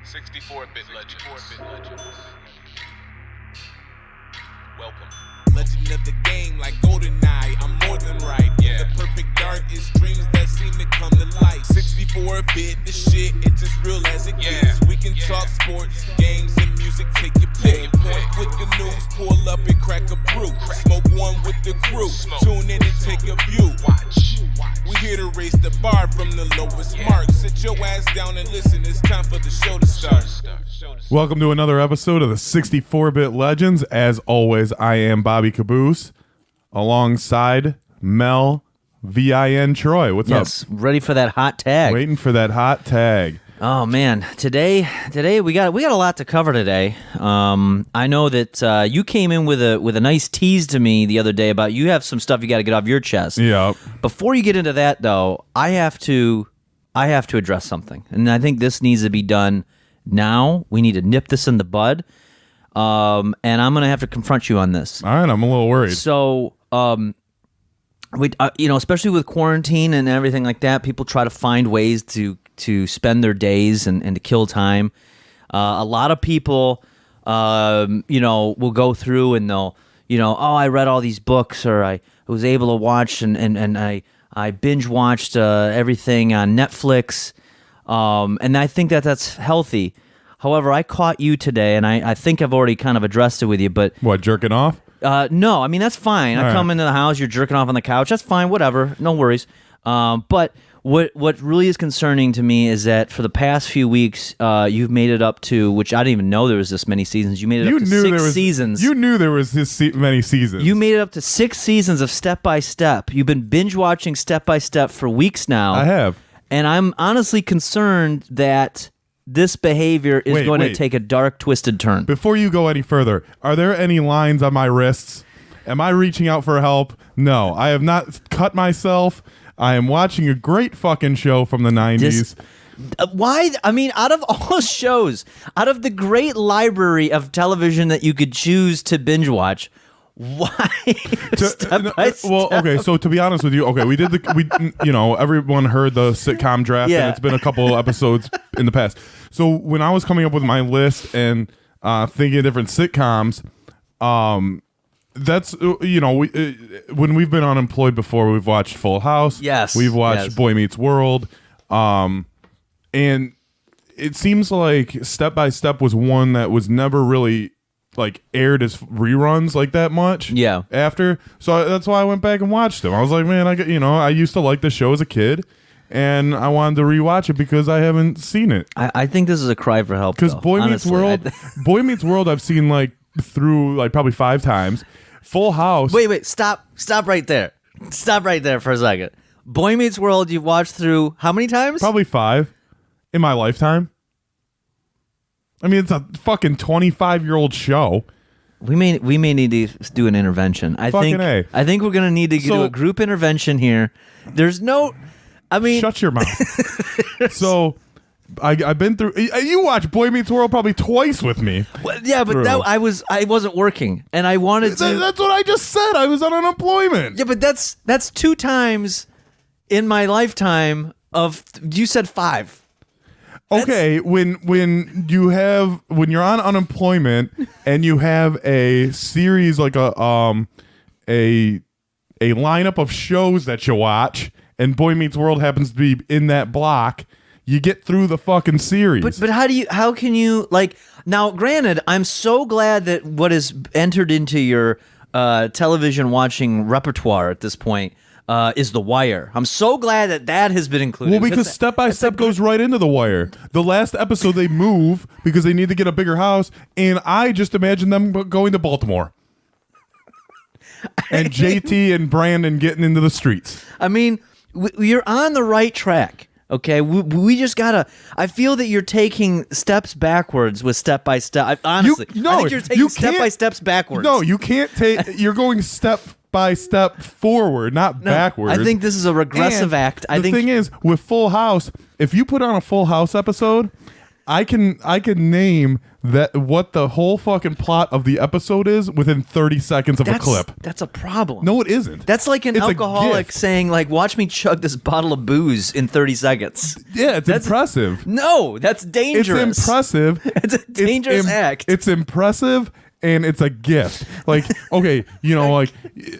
64-bit legends. Welcome. Legend of the game, like GoldenEye, I'm more than right. Yeah. The perfect dark is dreams that seem to come to life. 64-bit, the shit, it's as real as it gets. We can talk sports, games, and music, take your pick. Point with the news, pull up and crack a brew. Smoke one with the crew, tune in and take a view. Watch. We here to raise the bar from the lowest mark. Sit your ass down and listen, it's time for the show to start. Welcome to another episode of the 64-Bit Legends. As always, I am Bobby Caboose, alongside Mel VIN Troy. What's up? Yes, ready for that hot tag. Waiting for that hot tag. Oh man, today we got a lot to cover today. I know that you came in with a nice tease to me the other day about you have some stuff you got to get off your chest. Yeah. Before you get into that though, I have to address something, and I think this needs to be done now. We need to nip this in the bud, and I'm gonna have to confront you on this. All right, I'm a little worried. So, we, especially with quarantine and everything like that, people try to find ways to spend their days and to kill time. A lot of people, will go through and they'll, I read all these books, or I was able to watch and I binge watched everything on Netflix, and I think that's healthy. However, I caught you today, and I think I've already kind of addressed it with you, but... What, jerking off? No, I mean, that's fine. I come into the house, you're jerking off on the couch. That's fine, whatever. No worries. But what really is concerning to me is that for the past few weeks, you've made it up to, which I didn't even know there was this many seasons. You made it up to 6 seasons. You knew there was this many seasons. You made it up to 6 seasons of Step by Step. You've been binge watching Step by Step for weeks now. I have. And I'm honestly concerned that this behavior is going to take a dark, twisted turn. Before you go any further, are there any lines on my wrists? Am I reaching out for help? No, I have not cut myself. I am watching a great fucking show from the 90s. Why? I mean, out of all shows, out of the great library of television that you could choose to binge watch, why? Step by Step? Well, okay, so to be honest with you, okay, everyone heard the sitcom draft, and it's been a couple episodes in the past. So when I was coming up with my list and thinking of different sitcoms, that's when we've been unemployed before, we've watched Full House. Yes, we've watched Boy Meets World, and it seems like Step by Step was one that was never really aired as reruns like that much. Yeah. After, so that's why I went back and watched them. I was like, man, I used to like the show as a kid, and I wanted to rewatch it because I haven't seen it. I think this is a cry for help. Because Boy Meets World, I've seen through probably 5 times. Full House. Wait, stop right there. Stop right there for a second. Boy Meets World, you've watched through how many times? Probably 5 in my lifetime. I mean, it's a fucking 25-year-old show. We may need to do an intervention. I think we're gonna need to do a group intervention here. There's no, I mean, shut your mouth. So, I've been through. You watched Boy Meets World probably twice with me. Well, yeah, but I wasn't working, and I wanted to. That's what I just said. I was on unemployment. Yeah, but that's 2 times in my lifetime of. You said 5. Okay, when you're on unemployment and you have a series like a lineup of shows that you watch, and Boy Meets World happens to be in that block, you get through the fucking series. But how can you now? Granted, I'm so glad that what is entered into your television watching repertoire at this point is The Wire. I'm so glad that has been included. Well, because Step by Step goes right into The Wire. The last episode, they move because they need to get a bigger house, and I just imagine them going to Baltimore. And JT and Brandon getting into the streets. I mean, you're on the right track. Okay, we just gotta. I feel that you're taking steps backwards with Step by Step. I think you're taking step by steps backwards. No, you can't take. You're going step by step forward, not backwards. I think this is a regressive act. The thing is, with Full House, if you put on a Full House episode, I can name that what the whole fucking plot of the episode is within 30 seconds of a clip. That's a problem. No, it isn't. That's like an It's a alcoholic gift. saying, like, watch me chug this bottle of booze in 30 seconds. Yeah, it's impressive. No, that's dangerous. It's impressive. It's a dangerous act. It's impressive and it's a gift. Like, okay, like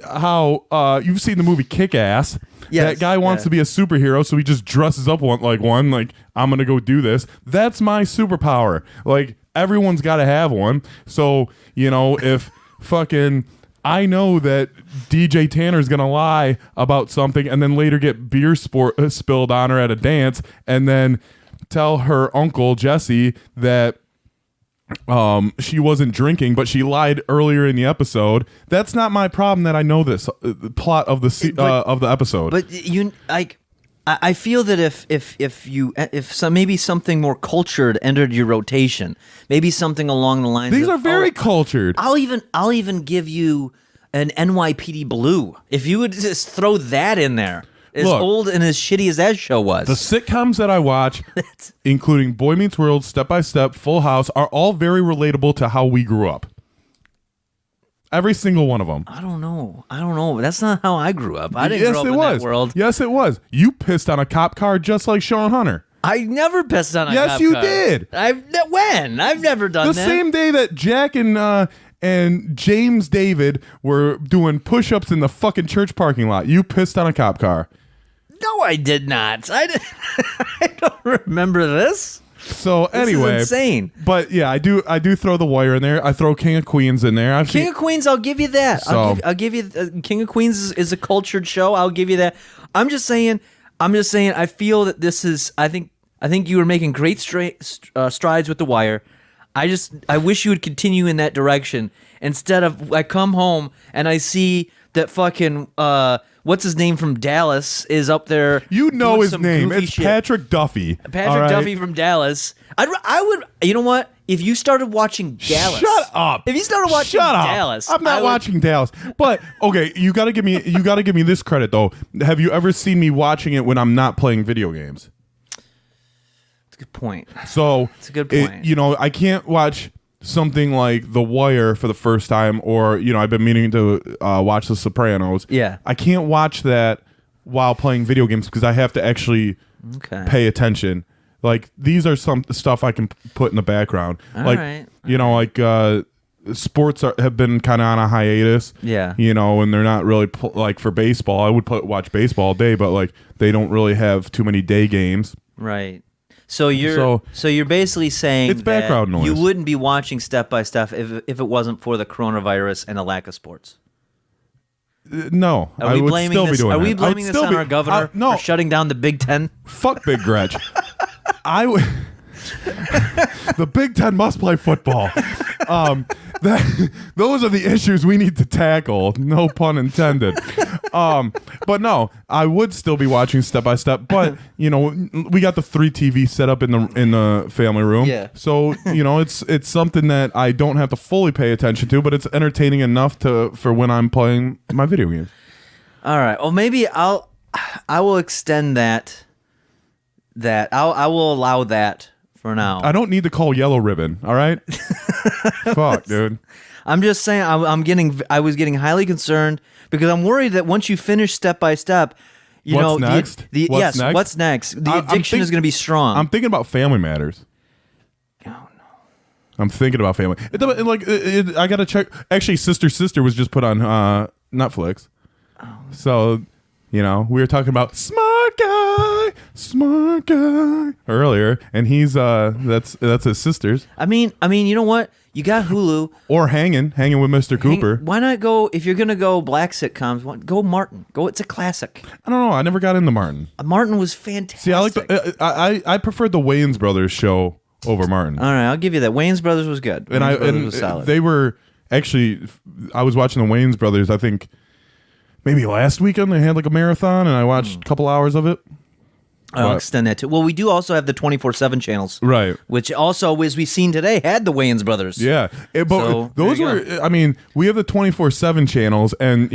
how you've seen the movie Kick-Ass. Yes, that guy wants to be a superhero, so he just dresses up like I'm gonna go do this. That's my superpower. Like, everyone's got to have one. So if fucking I know that DJ Tanner's gonna lie about something and then later get beer spilled on her at a dance, and then tell her uncle Jesse that she wasn't drinking, but she lied earlier in the episode. That's not my problem. That I know this plot of the episode. But I feel that if maybe something more cultured entered your rotation, maybe something along the lines. These of, are very cultured. I'll even give you an NYPD Blue if you would just throw that in there. As old and as shitty as that show was. The sitcoms that I watch, including Boy Meets World, Step by Step, Full House, are all very relatable to how we grew up. Every single one of them. I don't know. That's not how I grew up. I didn't grow up in that world. Yes, it was. You pissed on a cop car just like Sean Hunter. I never pissed on a cop car. Yes, you did. When? I've never done that. The same day that Jack and James David were doing push-ups in the fucking church parking lot, you pissed on a cop car. No, I did not. I don't remember this. So anyway, this is insane. But yeah, I do throw The Wire in there. I throw King of Queens in there. King of Queens, I'll give you that. So, I'll give you King of Queens is a cultured show. I'll give you that. I'm just saying. I feel that this is. I think you were making great strides with The Wire. I wish you would continue in that direction instead of I come home and I see that fucking what's his name from Dallas is up there. You know doing his some name. goofy It's shit. Patrick Duffy. Patrick Duffy from Dallas. I would. You know what? If you started watching Dallas, shut up. If you started watching Dallas, I'm not watching Dallas. But okay, you got to give me this credit though. Have you ever seen me watching it when I'm not playing video games? That's a good point. So it's a good point. I can't watch something like The Wire for the first time, or I've been meaning to watch The Sopranos. Yeah, I can't watch that while playing video games because I have to actually pay attention. Like, these are some stuff I can put in the background. All like right. Sports have been kind of on a hiatus. Yeah, and they're not really like for baseball. I would watch baseball all day, but like they don't really have too many day games. Right. So you're basically saying it's background noise. You wouldn't be watching Step by Step if it wasn't for the coronavirus and a lack of sports. No, Are we blaming this on our governor no. for shutting down the Big Ten? Fuck Big Gretch. The Big Ten must play football. Those are the issues we need to tackle. No pun intended. But no, I would still be watching Step by Step. But we got the 3 TV set up in the family room. Yeah. So it's something that I don't have to fully pay attention to, but it's entertaining enough for when I'm playing my video games. All right. Well, maybe I will extend that. I will allow that for now. I don't need to call Yellow Ribbon. All right. Fuck, dude. I'm just saying. I was getting highly concerned because I'm worried that once you finish Step by Step, what's next? What's next? The addiction is going to be strong. I'm thinking about Family Matters. Oh no. I'm thinking about Family. I gotta check. Actually, Sister was just put on Netflix. Oh. So, we were talking about smart guy earlier, and he's that's his sister's. I mean, you know what? You got Hulu or hanging with Mr. Cooper. Why not go if you're gonna go black sitcoms? Go Martin. It's a classic. I don't know. I never got into Martin. Martin was fantastic. See, I like I preferred the Wayans Brothers show over Martin. All right, I'll give you that. Wayans Brothers was good. Wayans Brothers was solid. They were actually. I was watching the Wayans Brothers. I think maybe last weekend they had like a marathon, and I watched a couple hours of it. I'll extend that too. Well, we do also have the 24/7 channels, right? Which also, as we've seen today, had the Wayans Brothers. Yeah, but those were. I mean, we have the 24/7 channels, and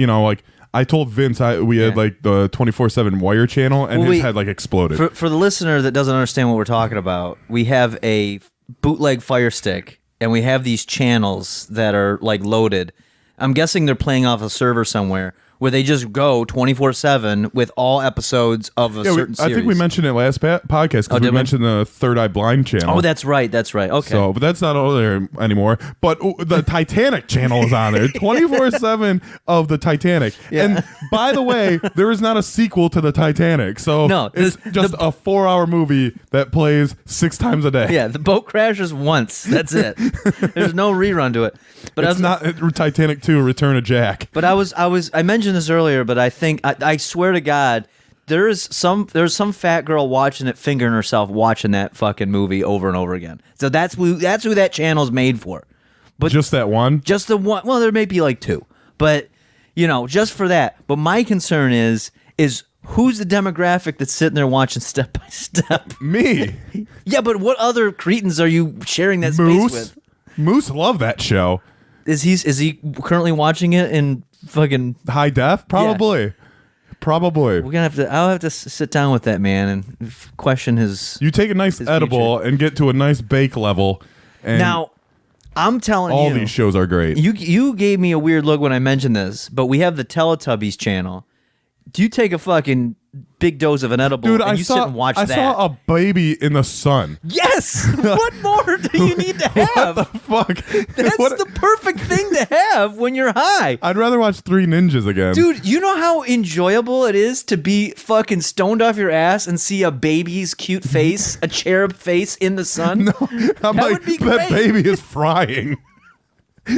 I told Vince we had like the 24/7 Wire channel, and his head like exploded. For the listener that doesn't understand what we're talking about, we have a bootleg Fire Stick, and we have these channels that are like loaded. I'm guessing they're playing off a server somewhere where they just go 24/7 with all episodes of a certain series. I think we mentioned it last podcast because we mentioned the Third Eye Blind channel. Oh, that's right. Okay. So, but that's not on there anymore. But the Titanic channel is on there, 24/7 of the Titanic. Yeah. And by the way, there is not a sequel to the Titanic. So no, it's just a 4-hour movie that plays 6 times a day. Yeah, the boat crashes once. That's it. There's no rerun to it. But it's not Titanic 2: Return of Jack. But I mentioned this earlier, but I think I swear to God, there's some fat girl watching it, fingering herself watching that fucking movie over and over again. So that's who that channel's made for. But just that one? Just the one. Well, there may be like 2, but just for that. But my concern is who's the demographic that's sitting there watching Step by Step? Me. Yeah, but what other cretins are you sharing that space with? Moose love that show. Is he currently watching it in fucking high def? Probably. Yeah. Probably. I'll have to sit down with that man and question his. You take a nice edible and get to a nice bake level. And now, I'm telling you, all these shows are great. You gave me a weird look when I mentioned this, but we have the Teletubbies channel. Do you take a fucking big dose of an edible and sit and watch that? I saw a baby in the sun. Yes! What more do you need to have? What the fuck? That's the perfect thing to have when you're high. I'd rather watch Three Ninjas again. Dude, you know how enjoyable it is to be fucking stoned off your ass and see a baby's cute face, a cherub face in the sun? No, would be great. That baby is frying.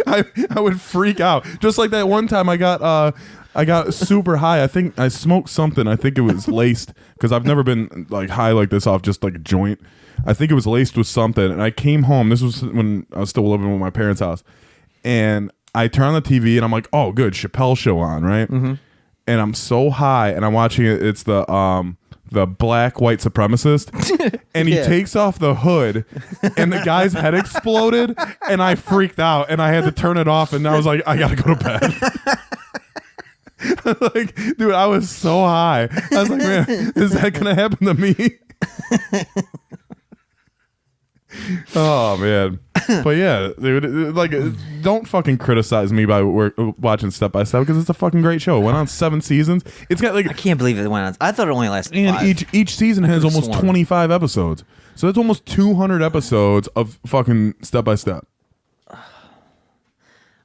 I would freak out. Just like that one time I got super high. I think I smoked something. I think it was laced because I've never been like high like this off just like a joint. I think it was laced with something. And I came home. This was when I was still living with my parents' house. And I turn on the TV and I'm like, oh, good, Chappelle show on, right? Mm-hmm. And I'm so high and I'm watching it. It's the black white supremacist. And he takes off the hood and the guy's head exploded. And I freaked out and I had to turn it off. And I was like, I got to go to bed. Like, dude, I was so high. I was like, man, is that gonna happen to me? Oh man, but yeah, dude, like, don't fucking criticize me by watching Step by Step because it's a fucking great show. It went on 7 seasons. It's got like I can't believe it went on. I thought it only lasted 5. And each season has almost 25 episodes, so that's almost 200 episodes of fucking Step by Step.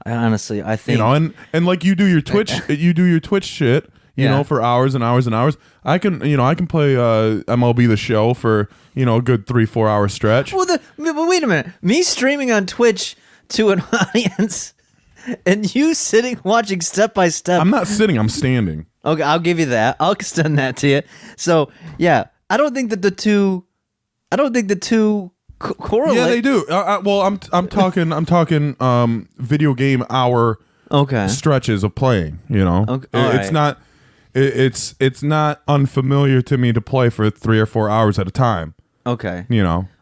I think and like you do your Twitch shit, you know, for hours and hours and hours. I can play MLB The Show for a good 3-4 hour stretch. Well, but wait a minute, me streaming on Twitch to an audience, and you sitting watching Step by Step. I'm not sitting. I'm standing. Okay, I'll give you that. I'll extend that to you. So yeah, I don't think the two correlate. Yeah, they do. Well, I'm talking video game hour stretches of playing. Okay. It's not unfamiliar to me to play for 3 or 4 hours at a time. Okay.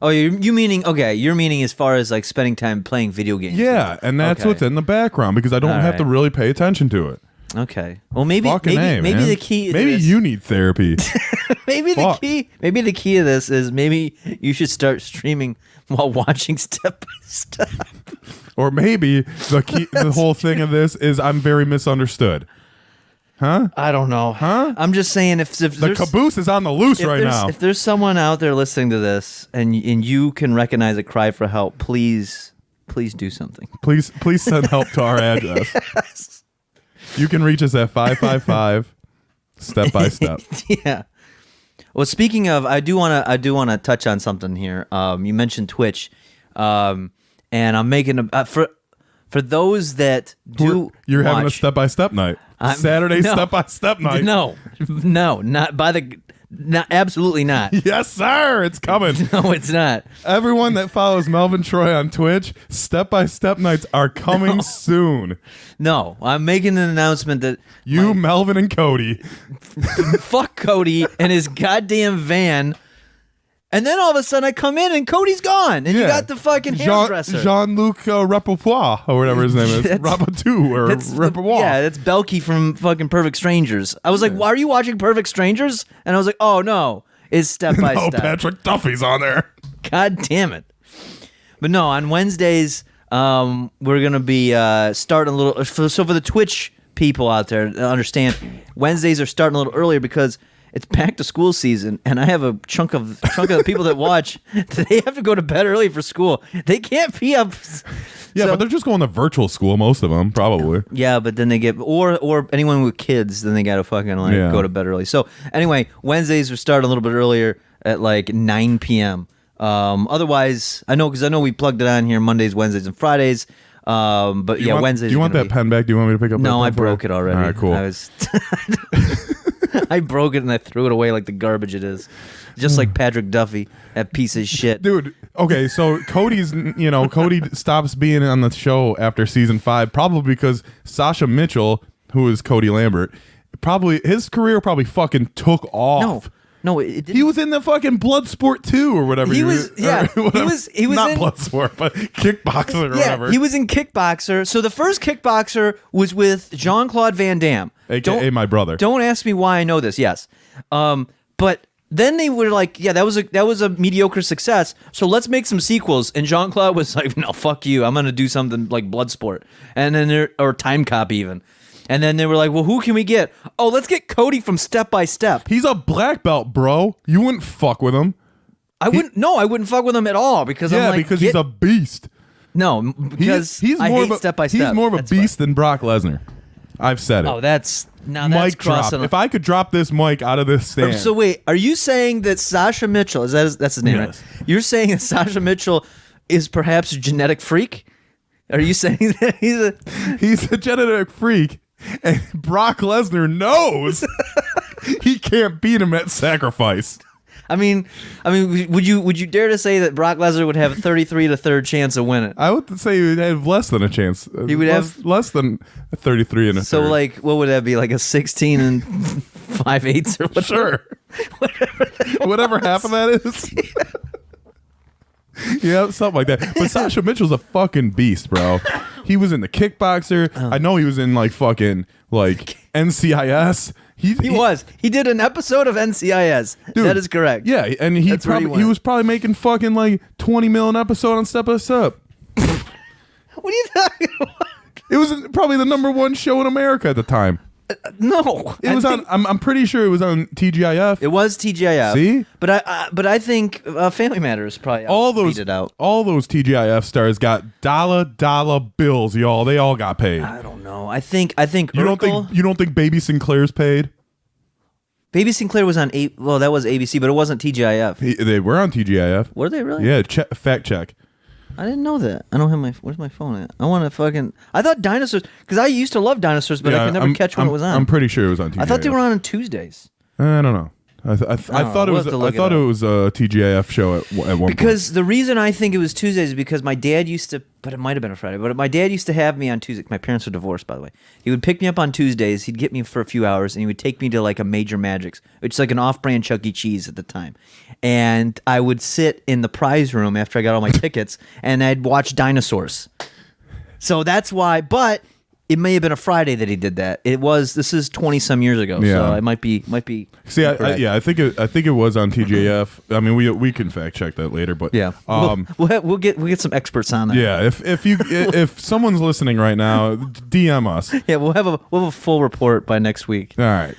Oh, you're meaning as far as like spending time playing video games. Yeah, and that's what's in the background because I don't have to really pay attention to it. Okay. Well, maybe the key. Maybe you need therapy. Maybe the key to this is maybe you should start streaming while watching Step by Step. Or maybe the whole thing of this is I'm very misunderstood. Huh? I don't know. Huh? I'm just saying if the caboose is on the loose right now. If there's someone out there listening to this and you can recognize a cry for help, please do something. Please send help to our address. Yes. You can reach us at 555 Step by Step. Yeah. Well, speaking of, I do want to touch on something here. You mentioned Twitch, and I'm making for those that do. You're having a Step by Step night. Saturday Step by Step night. No, not by the. No, absolutely not. Yes, sir. It's coming. No, it's not. Everyone that follows Melvin Troy on Twitch, Step by Step nights are coming soon. No, I'm making an announcement that Melvin and Cody. Fuck Cody and his goddamn van And then all of a sudden I come in and Cody's gone. And you got the fucking hairdresser. Jean-Luc Repertoire, or whatever his name is. Rapatou or Repertoire. Yeah, that's Belky from fucking Perfect Strangers. I was like, why are you watching Perfect Strangers? And I was like, oh no, it's Step by No, Step. Patrick Duffy's on there. God damn it. But no, on Wednesdays, we're going to be starting a little. So for the Twitch people out there, understand, Wednesdays are starting a little earlier because it's back to school season, and I have a chunk of the people that watch. They have to go to bed early for school. They can't be up. Yeah, but they're just going to virtual school, most of them, probably. Yeah, but then they get or anyone with kids, then they got to fucking go to bed early. So anyway, Wednesdays are starting a little bit earlier at like 9 p.m. Otherwise, I know we plugged it on here Mondays, Wednesdays, and Fridays. But Wednesdays. Do you want that pen back? Do you want me to pick up? No, that I broke it already. All right, cool. I broke it and I threw it away like the garbage it is. Just like Patrick Duffy, that piece of shit. Dude, okay, so Cody stops being on the show after season 5, probably because Sasha Mitchell, who is Cody Lambert, his career probably fucking took off. No, it didn't. He was in the fucking Bloodsport 2 or whatever. He was not Bloodsport, but Kickboxer or whatever. He was in Kickboxer. So the first Kickboxer was with Jean-Claude Van Damme. AKA my brother. Don't ask me why I know this. Yes. But then they were like, yeah, that was a mediocre success. So let's make some sequels. And Jean-Claude was like, no, fuck you. I'm going to do something like Bloodsport. And then or Time Cop even. And then they were like, well, who can we get? Oh, let's get Cody from Step by Step. He's a black belt, bro. You wouldn't fuck with him. I wouldn't fuck with him at all because I'm like, because he's a beast. No, because I more hate Step by Step. He's more of a beast than Brock Lesnar. I've said it. Oh, that's mic drop. crossing. If I could drop this mic out of this stand. So wait, are you saying that Sasha Mitchell that's his name, Yes. right? You're saying that Sasha Mitchell is perhaps a genetic freak? Are you saying that he's a genetic freak? And Brock Lesnar knows he can't beat him at Sacrifice. I mean, would you dare to say that Brock Lesnar would have 33 to third chance of winning? I would say he would have less than a chance. He would have less than a 33 and a so third. like, what would that be? Like a 16 and 5/8 or whatever? Sure. Whatever half of that is. Yeah, something like that. But Sasha Mitchell's a fucking beast, bro. He was in the Kickboxer. I know he was in like fucking like NCIS. He was. He did an episode of NCIS. Dude, that is correct. Yeah, and he was probably making fucking like 20 mil an episode on Step by Step. What are you talking about? It was probably the #1 show in America at the time. No, It was on. I'm pretty sure it was on TGIF. It was TGIF. See? But I think Family Matters probably beat it out. All those TGIF stars got dollar bills, y'all. They all got paid. I don't know. I think You don't think Baby Sinclair's paid? Baby Sinclair was on well, that was ABC, but it wasn't TGIF. They were on TGIF. Were they really? Yeah, fact check. I didn't know that. I don't have where's my phone at? I want to fucking. I thought dinosaurs because I used to love dinosaurs, but I could never catch when it was on. I'm pretty sure it was on TGIF. I thought they were on Tuesdays. I don't know. I thought it was. I thought it was a TGIF show at one point. Because the reason I think it was Tuesdays is because my dad used to, but it might have been a Friday. But my dad used to have me on Tuesday. My parents were divorced, by the way. He would pick me up on Tuesdays. He'd get me for a few hours, and he would take me to like a Major Magic's, which is like an off-brand Chuck E. Cheese at the time. And I would sit in the prize room after I got all my tickets, and I'd watch dinosaurs. So that's why. But it may have been a Friday that he did that. This is 20-some years ago, so it might be. See, I think it was on TGIF. I mean, we can fact check that later, but yeah, we'll get some experts on that. Yeah, if someone's listening right now, DM us. Yeah, we'll have a full report by next week. All right.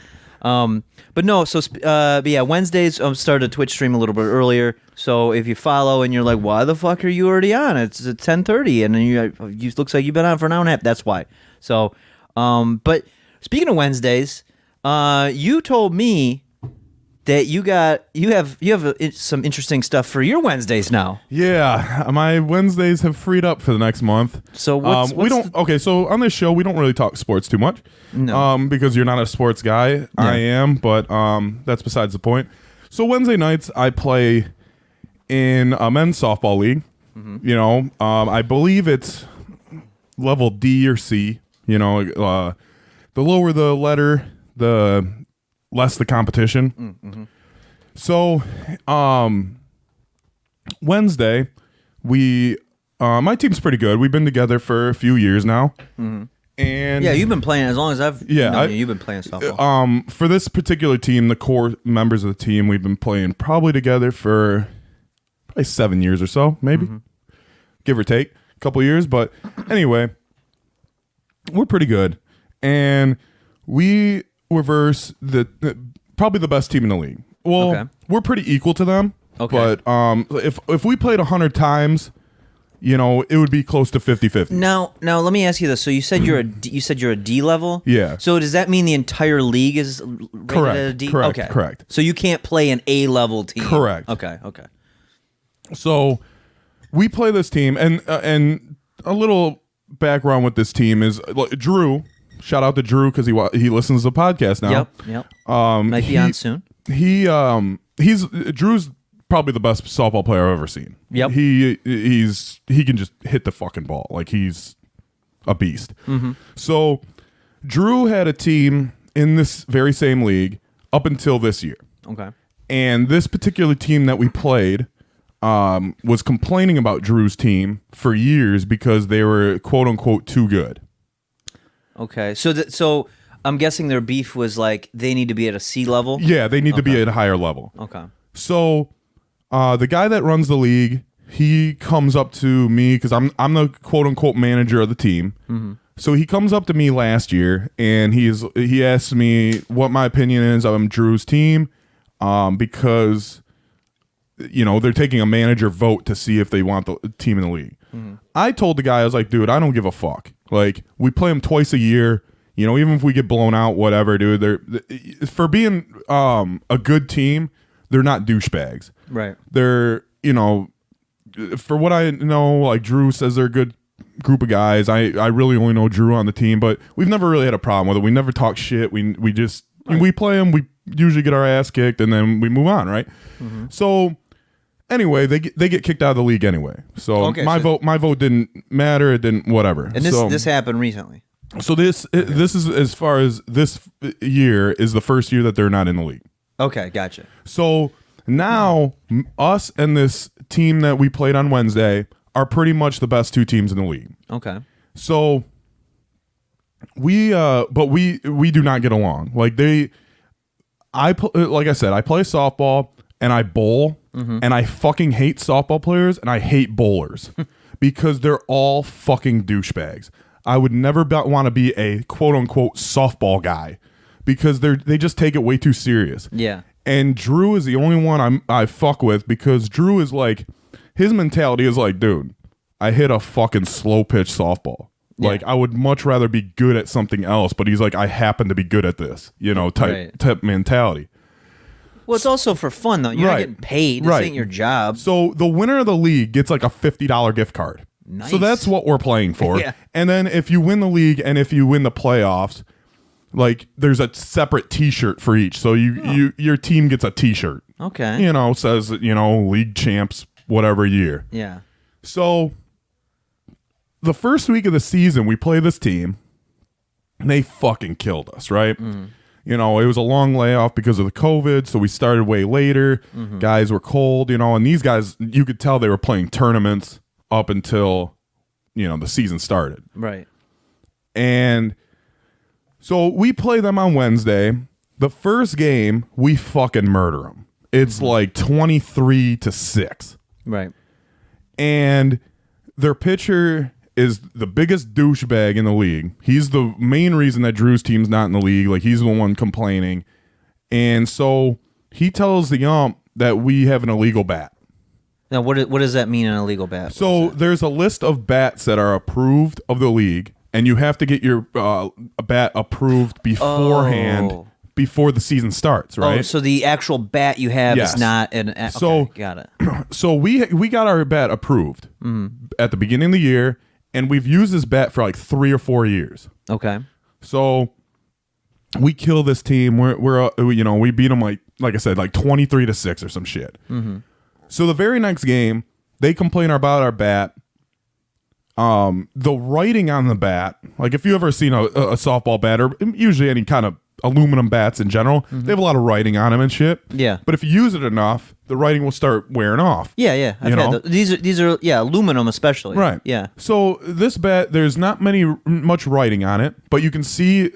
But no, so but yeah, Wednesdays start a Twitch stream a little bit earlier. So if you follow and you're like, why the fuck are you already on? It's at 10:30, and then you looks like you've been on for an hour and a half. That's why. So, but speaking of Wednesdays, you told me that you have some interesting stuff for your Wednesdays now. Yeah, my Wednesdays have freed up for the next month. So what's so on this show we don't really talk sports too much. No. Because you're not a sports guy. Yeah. I am, but that's besides the point. So Wednesday nights I play in a men's softball league. Mm-hmm. You know, I believe it's level D or C. You know, the lower the letter, the less the competition. Mm-hmm. So, Wednesday, we my team's pretty good. We've been together for a few years now. And Yeah, you've been playing as long as I've known you. You've been playing softball. For this particular team, the core members of the team, we've been playing probably together for probably 7 years or so, maybe, give or take a couple years. But anyway, we're pretty good, and we reverse probably the best team in the league. Well, we're pretty equal to them. Okay. But if we played 100 times, it would be close to 50-50. Now let me ask you this. So you said you're a D level? Yeah. So does that mean the entire league is rated at a D? Correct. So you can't play an A level team. Correct. Okay. So we play this team, and a little background with this team is Drew. Shout out to Drew because he listens to the podcast now. Yep. Might be on soon. He's Drew's probably the best softball player I've ever seen. Yep. He can just hit the fucking ball. Like, he's a beast. So Drew had a team in this very same league up until this year. Okay. And this particular team that we played was complaining about Drew's team for years because they were quote unquote too good. Okay. So I'm guessing their beef was like they need to be at a C level? Yeah, they need to be at a higher level. Okay. So the guy that runs the league, he comes up to me because I'm the quote unquote manager of the team. So he comes up to me last year and he asked me what my opinion is on Drew's team because they're taking a manager vote to see if they want the team in the league. I told the guy, I was like, dude, I don't give a fuck. Like, we play them twice a year. Even if we get blown out, whatever, dude. They're for being a good team, they're not douchebags. Right. They're, for what I know, like Drew says they're a good group of guys. I really only know Drew on the team, but we've never really had a problem with it. We never talk shit. We just we play them. We usually get our ass kicked, and then we move on, right? So anyway, they get kicked out of the league anyway. So my vote didn't matter. It didn't whatever. And this happened recently. So this is, as far as this year, is the first year that they're not in the league. Okay, gotcha. So now us and this team that we played on Wednesday are pretty much the best two teams in the league. Okay. So we do not get along. Like like I said, I play softball and I bowl, and I fucking hate softball players and I hate bowlers because they're all fucking douchebags. I would never want to be a quote unquote softball guy because they just take it way too serious. Yeah. And Drew is the only one I fuck with because Drew is like, his mentality is like, dude, I hit a fucking slow pitch softball. Yeah. Like, I would much rather be good at something else, but he's like, I happen to be good at this, type mentality. Well, it's also for fun, though. You're not getting paid. This ain't your job. So the winner of the league gets like a $50 gift card. Nice. So that's what we're playing for. Yeah. And then if you win the league and if you win the playoffs, like, there's a separate T-shirt for each. So your team gets a T-shirt. Okay. Says, league champs, whatever year. Yeah. So the first week of the season, we play this team, and they fucking killed us, right? It was a long layoff because of the COVID, so we started way later. Guys were cold, and these guys, you could tell they were playing tournaments up until, the season started. Right. And so we play them on Wednesday. The first game, we fucking murder them. It's like 23-6. Right. And their pitcher is the biggest douchebag in the league. He's the main reason that Drew's team's not in the league. Like, he's the one complaining. And so he tells the ump that we have an illegal bat. Now, what does that mean, an illegal bat? So there's a list of bats that are approved of the league, and you have to get your bat approved beforehand, before the season starts, right? Oh, so the actual bat you have is not an... Okay, got it. So we got our bat approved at the beginning of the year, and we've used this bat for like 3 or 4 years. Okay. So we kill this team. We beat them like I said, like 23-6 or some shit. So the very next game, they complain about our bat. The writing on the bat, like if you ever seen a softball bat, or usually any kind of aluminum bats in general, they have a lot of writing on them and shit. Yeah. But if you use it enough, the writing will start wearing off. Yeah. I've had these are aluminum especially. Right. Yeah. So this bat, there's not much writing on it, but you can see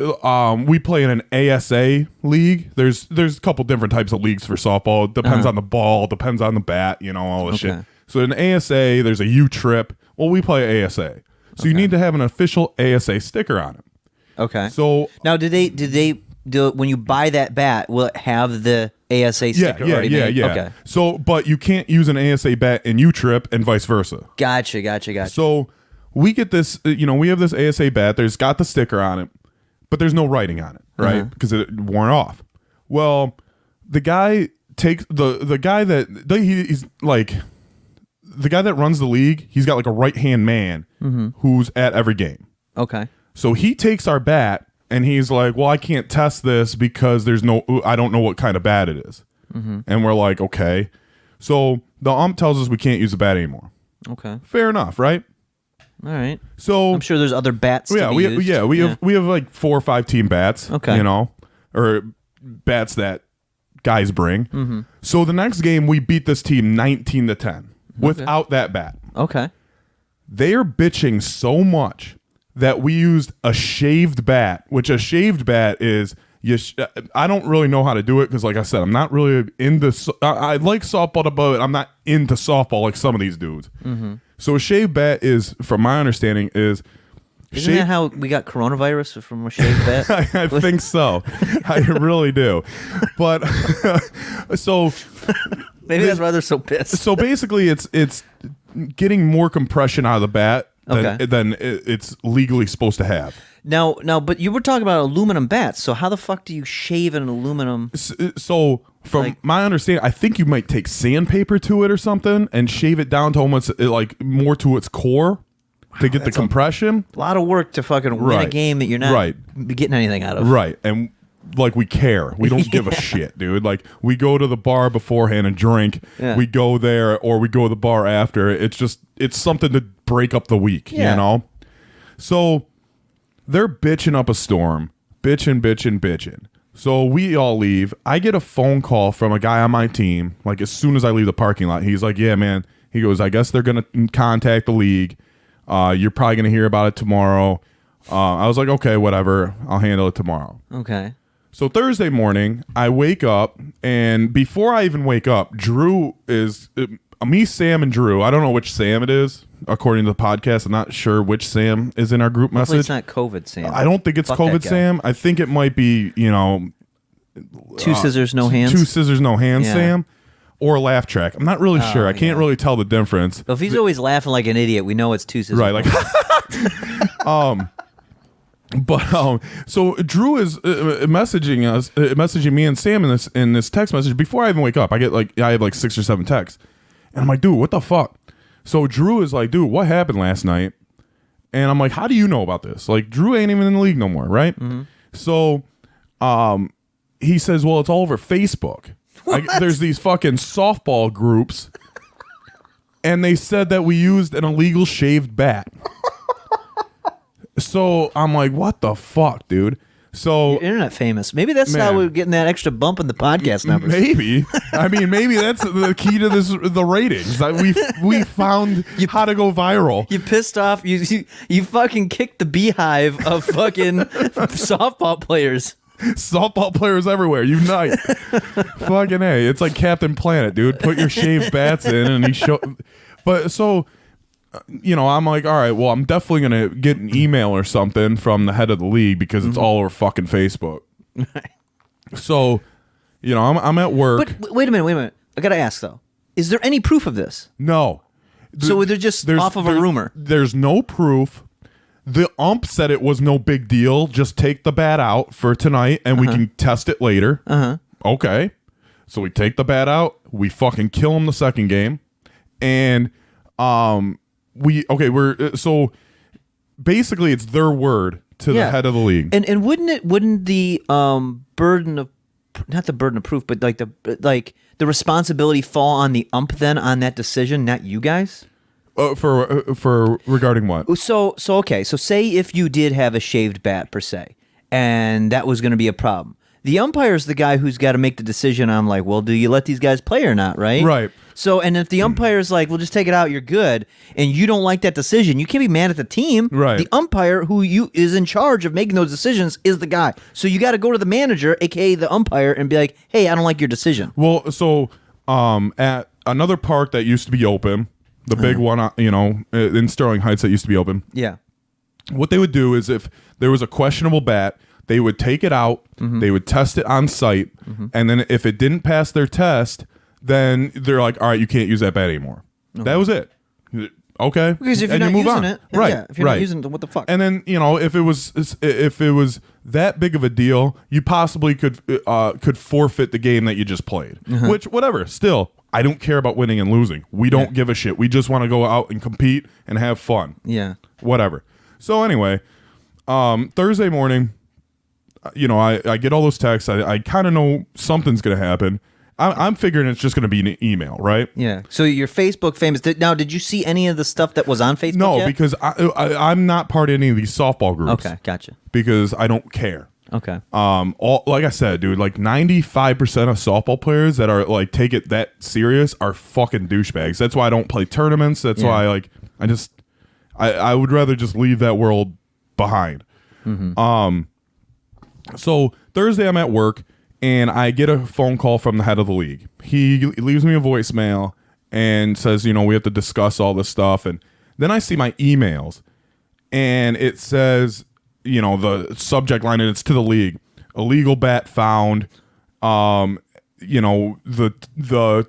we play in an ASA league. There's a couple different types of leagues for softball. It depends on the ball, depends on the bat, all this shit. So in ASA, there's a U trip. Well, we play ASA. So you need to have an official ASA sticker on it. Okay. So now, did they when you buy that bat, will it have the ASA sticker already made? Yeah. Okay. So, but you can't use an ASA bat in U-Trip and vice versa. Gotcha. So we get this, we have this ASA bat. There's got the sticker on it, but there's no writing on it, right? Because it worn off. Well, the guy takes the guy that he's like the guy that runs the league. He's got like a right-hand man who's at every game. Okay. So he takes our bat. And he's like, well, I can't test this because I don't know what kind of bat it is. And we're like, okay. So the ump tells us we can't use the bat anymore. Okay. Fair enough, right? All right. So I'm sure there's other bats to be used. We have like 4 or 5 team bats. Okay. Or bats that guys bring. So the next game we beat this team 19-10 without that bat. Okay. They are bitching so much that we used a shaved bat, which a shaved bat is, I don't really know how to do it because, like I said, I'm not really into, I like softball, but I'm not into softball like some of these dudes. So a shaved bat is, from my understanding, Isn't that how we got coronavirus, from a shaved bat? I think so. I really do. But, so... Maybe that's why they're so pissed. So basically, it's getting more compression out of the bat than it's legally supposed to have. Now, but you were talking about aluminum bats. So how the fuck do you shave an aluminum? So from my understanding, I think you might take sandpaper to it or something and shave it down to almost like more to its core to get the compression. A lot of work to fucking win a game that you're not getting anything out of. Right, and like we care. We don't give a shit, dude. Like we go to the bar beforehand and drink. Yeah. We go there or we go to the bar after. It's something to break up the week, So they're bitching up a storm. Bitching. So we all leave. I get a phone call from a guy on my team, like as soon as I leave the parking lot. He's like, yeah, man. He goes, I guess they're going to contact the league. You're probably going to hear about it tomorrow. I was like, okay, whatever. I'll handle it tomorrow. Okay. So Thursday morning, I wake up, and before I even wake up, Drew is me, Sam, and Drew. I don't know which Sam it is, according to the podcast. I'm not sure which Sam is in our group Hopefully message. It's not COVID Sam. I don't think it's Fuck COVID that guy. Sam. I think it might be, two scissors, no hands. Two scissors, no hands, Yeah. Sam, or laugh track. I'm not really sure. I can't really tell the difference. But if he's always laughing like an idiot, we know it's two scissors. Right, like, But so Drew is messaging me and Sam in this text message before I even wake up. I have like 6 or 7 texts, and I'm like, dude, what the fuck? So Drew is like, dude, what happened last night? And I'm like, how do you know about this? Like, Drew ain't even in the league no more, right? So, he says, well, it's all over Facebook. There's these fucking softball groups, and they said that we used an illegal shaved bat. So I'm like, what the fuck, dude? So You're internet famous. Maybe that's how we're getting that extra bump in the podcast numbers. Maybe. I mean, maybe that's the key to the ratings. We found how to go viral. You pissed off. You fucking kicked the beehive of fucking softball players. Softball players everywhere, unite. Fucking A. It's like Captain Planet, dude. Put your shaved bats in and he show. But so, I'm like, all right, well, I'm definitely going to get an email or something from the head of the league because it's all over fucking Facebook. So, I'm at work. But wait a minute. I got to ask, though. Is there any proof of this? No. So they're just off of a rumor? There's no proof. The ump said it was no big deal. Just take the bat out for tonight and we can test it later. Okay. So we take the bat out. We fucking kill him the second game. And so basically it's their word to the head of the league. And wouldn't the burden of, not the burden of proof, but the responsibility fall on the ump then on that decision, not you guys? For regarding what? So okay. So say if you did have a shaved bat per se, and that was going to be a problem, The umpire's the guy who's got to make the decision on like, well, do you let these guys play or not, right? Right. So, and if the umpire's like, well, just take it out, you're good, and you don't like that decision, you can't be mad at the team. Right. The umpire who is in charge of making those decisions is the guy. So you got to go to the manager, aka the umpire, and be like, hey, I don't like your decision. Well, so at another park that used to be open, the big one, in Sterling Heights that used to be open. Yeah. What they would do is if there was a questionable bat, they would take it out, they would test it on site, and then if it didn't pass their test, then they're like, all right, you can't use that bat anymore. That was it. Okay. Because if you're and not you move using on. it, right. yeah, if you're not using it, then what the fuck? And then, if it was that big of a deal, you possibly could forfeit the game that you just played. Which, whatever, still, I don't care about winning and losing. We don't give a shit. We just want to go out and compete and have fun. Yeah. Whatever. So anyway, Thursday morning, I get all those texts. I kind of know something's going to happen. I'm figuring it's just going to be an email, right? Yeah. So your Facebook famous. Now, did you see any of the stuff that was on Facebook? No, yet? because I'm not part of any of these softball groups. Okay, gotcha. Because I don't care. Okay. Like I said, dude, like 95% of softball players that are like take it that serious are fucking douchebags. That's why I don't play tournaments. That's why I would rather just leave that world behind. So Thursday I'm at work. And I get a phone call from the head of the league. He leaves me a voicemail and says, we have to discuss all this stuff. And then I see my emails, and it says, the subject line, and it's to the league. Illegal bat found. The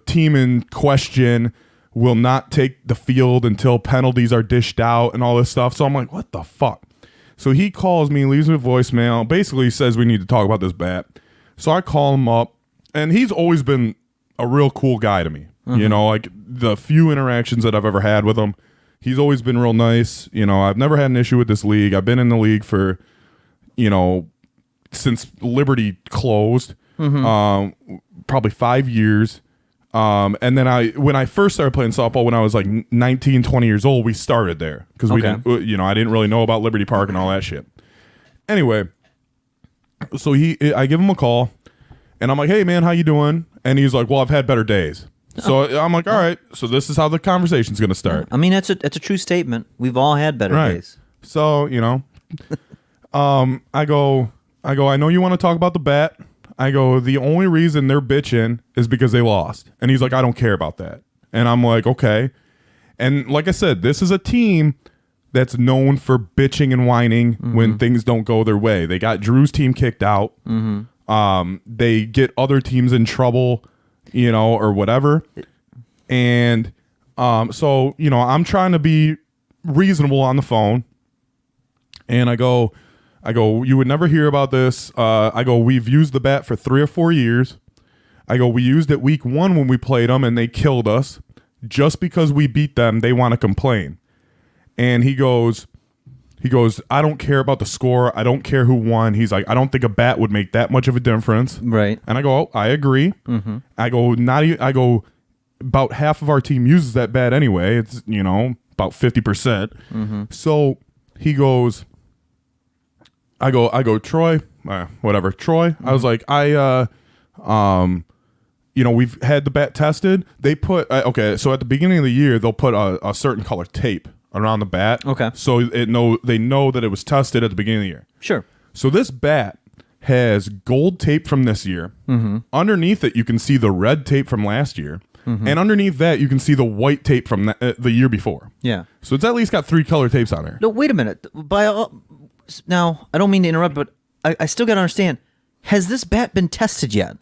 team in question will not take the field until penalties are dished out and all this stuff. So I'm like, what the fuck? So he calls me, leaves me a voicemail, basically says we need to talk about this bat. So I call him up, and he's always been a real cool guy to me. Like the few interactions that I've ever had with him, he's always been real nice. I've never had an issue with this league. I've been in the league for, since Liberty closed, probably 5 years. And then when I first started playing softball when I was like 19, 20 years old, we started there because we didn't, I didn't really know about Liberty Park and all that shit. Anyway. So I give him a call, and I'm like, hey, man, how you doing? And he's like, well, I've had better days. So I'm like, all right, so this is how the conversation's going to start. I mean, it's a true statement. We've all had better days. So, I go, I know you want to talk about the bat. I go, the only reason they're bitching is because they lost. And he's like, I don't care about that. And I'm like, okay. And like I said, this is a team that's known for bitching and whining when things don't go their way. They got Drew's team kicked out. They get other teams in trouble, or whatever. And so, I'm trying to be reasonable on the phone. And I go, you would never hear about this. I go, we've used the bat for 3 or 4 years. I go, we used it week 1 when we played them and they killed us. Just because we beat them, they want to complain. And he goes, I don't care about the score. I don't care who won. He's like, I don't think a bat would make that much of a difference. Right. And I go, oh, I agree. I go, about half of our team uses that bat anyway. It's, about 50%. So he goes, I go, Troy, whatever. Troy, I was like, we've had the bat tested. They put, so at the beginning of the year, they'll put a certain color tape around the bat. Okay. So they know that it was tested at the beginning of the year. Sure. So this bat has gold tape from this year. Underneath it, you can see the red tape from last year. And underneath that, you can see the white tape from the year before. Yeah. So it's at least got 3 color tapes on there. No, wait a minute. Now, I don't mean to interrupt, but I still got to understand. Has this bat been tested yet?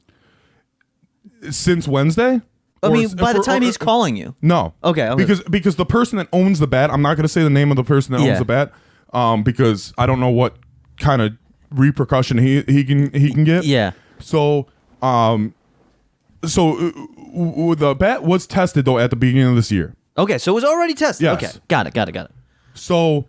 Since Wednesday? I mean, by the time he's calling you. No. Okay. Because the person that owns the bat, I'm not going to say the name of the person that owns the bat, because I don't know what kind of repercussion he can get. Yeah. So, the bat was tested though at the beginning of this year. Okay, so it was already tested. Yes. Okay, got it. So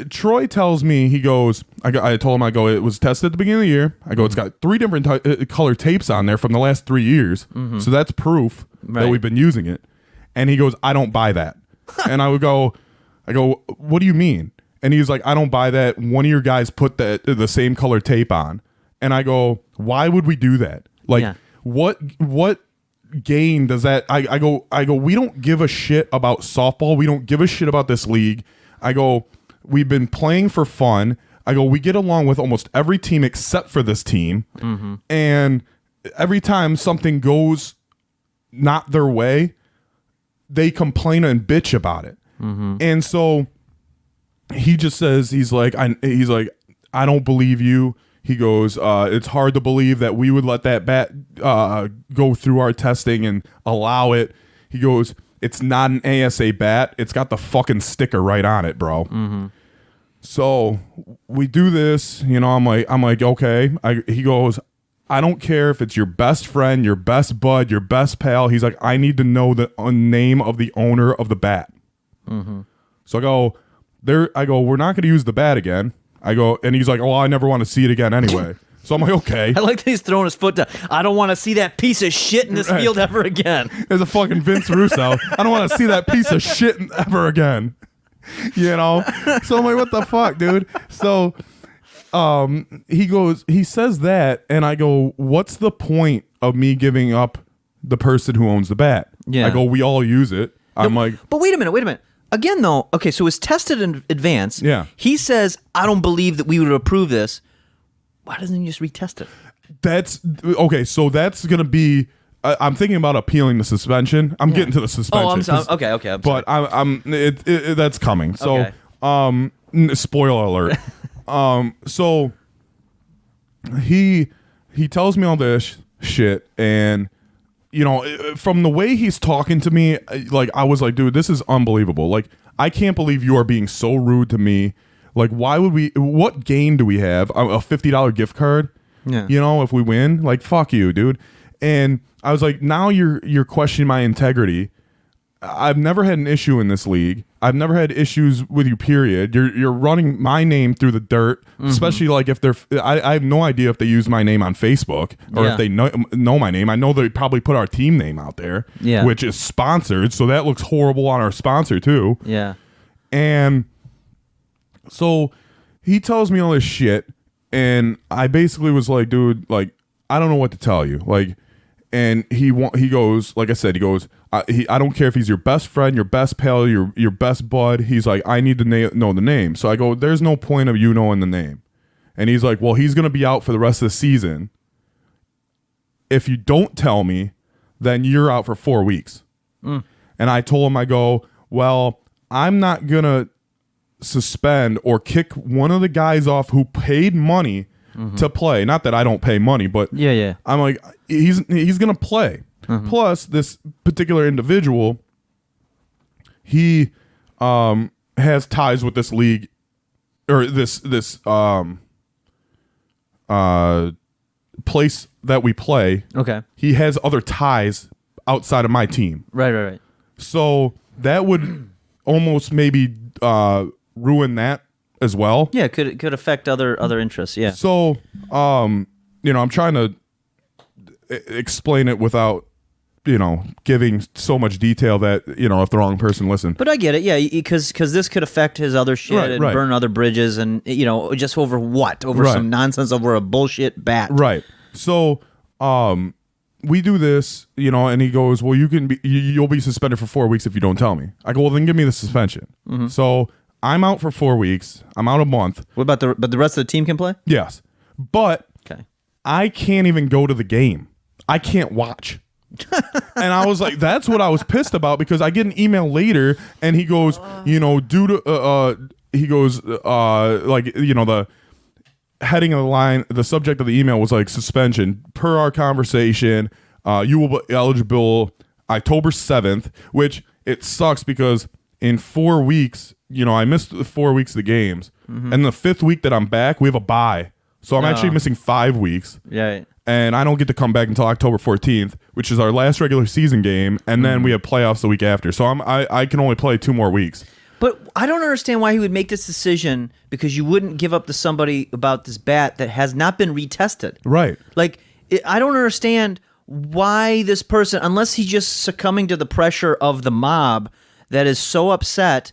Troy tells me, he goes, I told him, I go, it was tested at the beginning of the year. I go, it's got 3 different color tapes on there from the last 3 years. So that's proof that we've been using it. And he goes, I don't buy that. And I go, what do you mean? And he's like, I don't buy that. One of your guys put the same color tape on. And I go, why would we do that? Like, Yeah. what gain does that? I go, we don't give a shit about softball. We don't give a shit about this league. I go, we've been playing for fun. I go, we get along with almost every team except for this team. And every time something goes not their way, they complain and bitch about it. And so he just says, he's like, I don't believe you. He goes, it's hard to believe that we would let that bat go through our testing and allow it. He goes, it's not an ASA bat. It's got the fucking sticker right on it, bro. So we do this, you know, I'm like, okay. He goes, I don't care if it's your best friend, your best bud, your best pal. He's like, I need to know the name of the owner of the bat. So I go, we're not going to use the bat again. I go, and he's like, oh, I never want to see it again anyway. So I'm like, okay. I like that he's throwing his foot down. I don't want to see that piece of shit in this field ever again. There's a fucking Vince Russo. I don't want to see that piece of shit ever again. You know? So I'm like, what the fuck, dude? So he says that, and I go, what's the point of me giving up the person who owns the bat? Yeah. I go, we all use it. I'm like, but wait a minute. Again, though, okay, so it's tested in advance. Yeah. He says, I don't believe that we would approve this. Why doesn't he just retest it? that's okay. So that's gonna be. I'm thinking about appealing the suspension. I'm getting to the suspension. Oh, I'm sorry. Okay. I'm but I'm that's coming. So spoiler alert. So he tells me all this shit, and you know, from the way he's talking to me, like I was like, dude, this is unbelievable. Like I can't believe you are being so rude to me. Like, why would we? What gain do we have? A $50 gift card? Yeah. You know, if we win, like fuck you, dude. And I was like, now you're questioning my integrity. I've never had an issue in this league. I've never had issues with you, period. You're running my name through the dirt, especially like if they're I have no idea if they use my name on Facebook or if they know my name. I know they probably put our team name out there, which is sponsored, so that looks horrible on our sponsor too. Yeah. And so he tells me all this shit, and I basically was like, dude, like I don't know what to tell you. Like, and he goes, like I said, he goes, I don't care if he's your best friend, your best pal, your best bud. He's like, I need to know the name. So I go, there's no point of you knowing the name. And he's like, well, he's going to be out for the rest of the season. If you don't tell me, then you're out for 4 weeks. And I told him, I go, well, I'm not going to suspend or kick one of the guys off who paid money to play. Not that I don't pay money, but I'm like, he's gonna play. Plus, this particular individual, he has ties with this league or this place that we play. Okay. He has other ties outside of my team. Right. So that would almost maybe ruin that as well. Yeah, it could affect other interests. Yeah. So, you know, I'm trying to explain it without, you know, giving so much detail that, you know, if the wrong person listened. But I get it, yeah, because this could affect his other shit and burn other bridges, and you know, just over some nonsense over a bullshit bat. Right. So, we do this, you know, and he goes, well, you'll be suspended for 4 weeks if you don't tell me. I go, well, then give me the suspension. So I'm out for 4 weeks. I'm out a month. What about the rest of the team can play? Yes. But I can't even go to the game. I can't watch. And I was like, that's what I was pissed about, because I get an email later and he goes, you know, due to he goes like, you know, the heading of the line, the subject of the email was like suspension per our conversation. You will be eligible October 7th, which it sucks because in 4 weeks, you know, I missed the 4 weeks of the games, and the 5th week that I'm back, we have a bye. So I'm actually missing 5 weeks. Yeah. And I don't get to come back until October 14th, which is our last regular season game, and then we have playoffs the week after. So I can only play 2 more weeks. But I don't understand why he would make this decision, because you wouldn't give up to somebody about this bat that has not been retested. Right. Like, I don't understand why this person, unless he's just succumbing to the pressure of the mob that is so upset,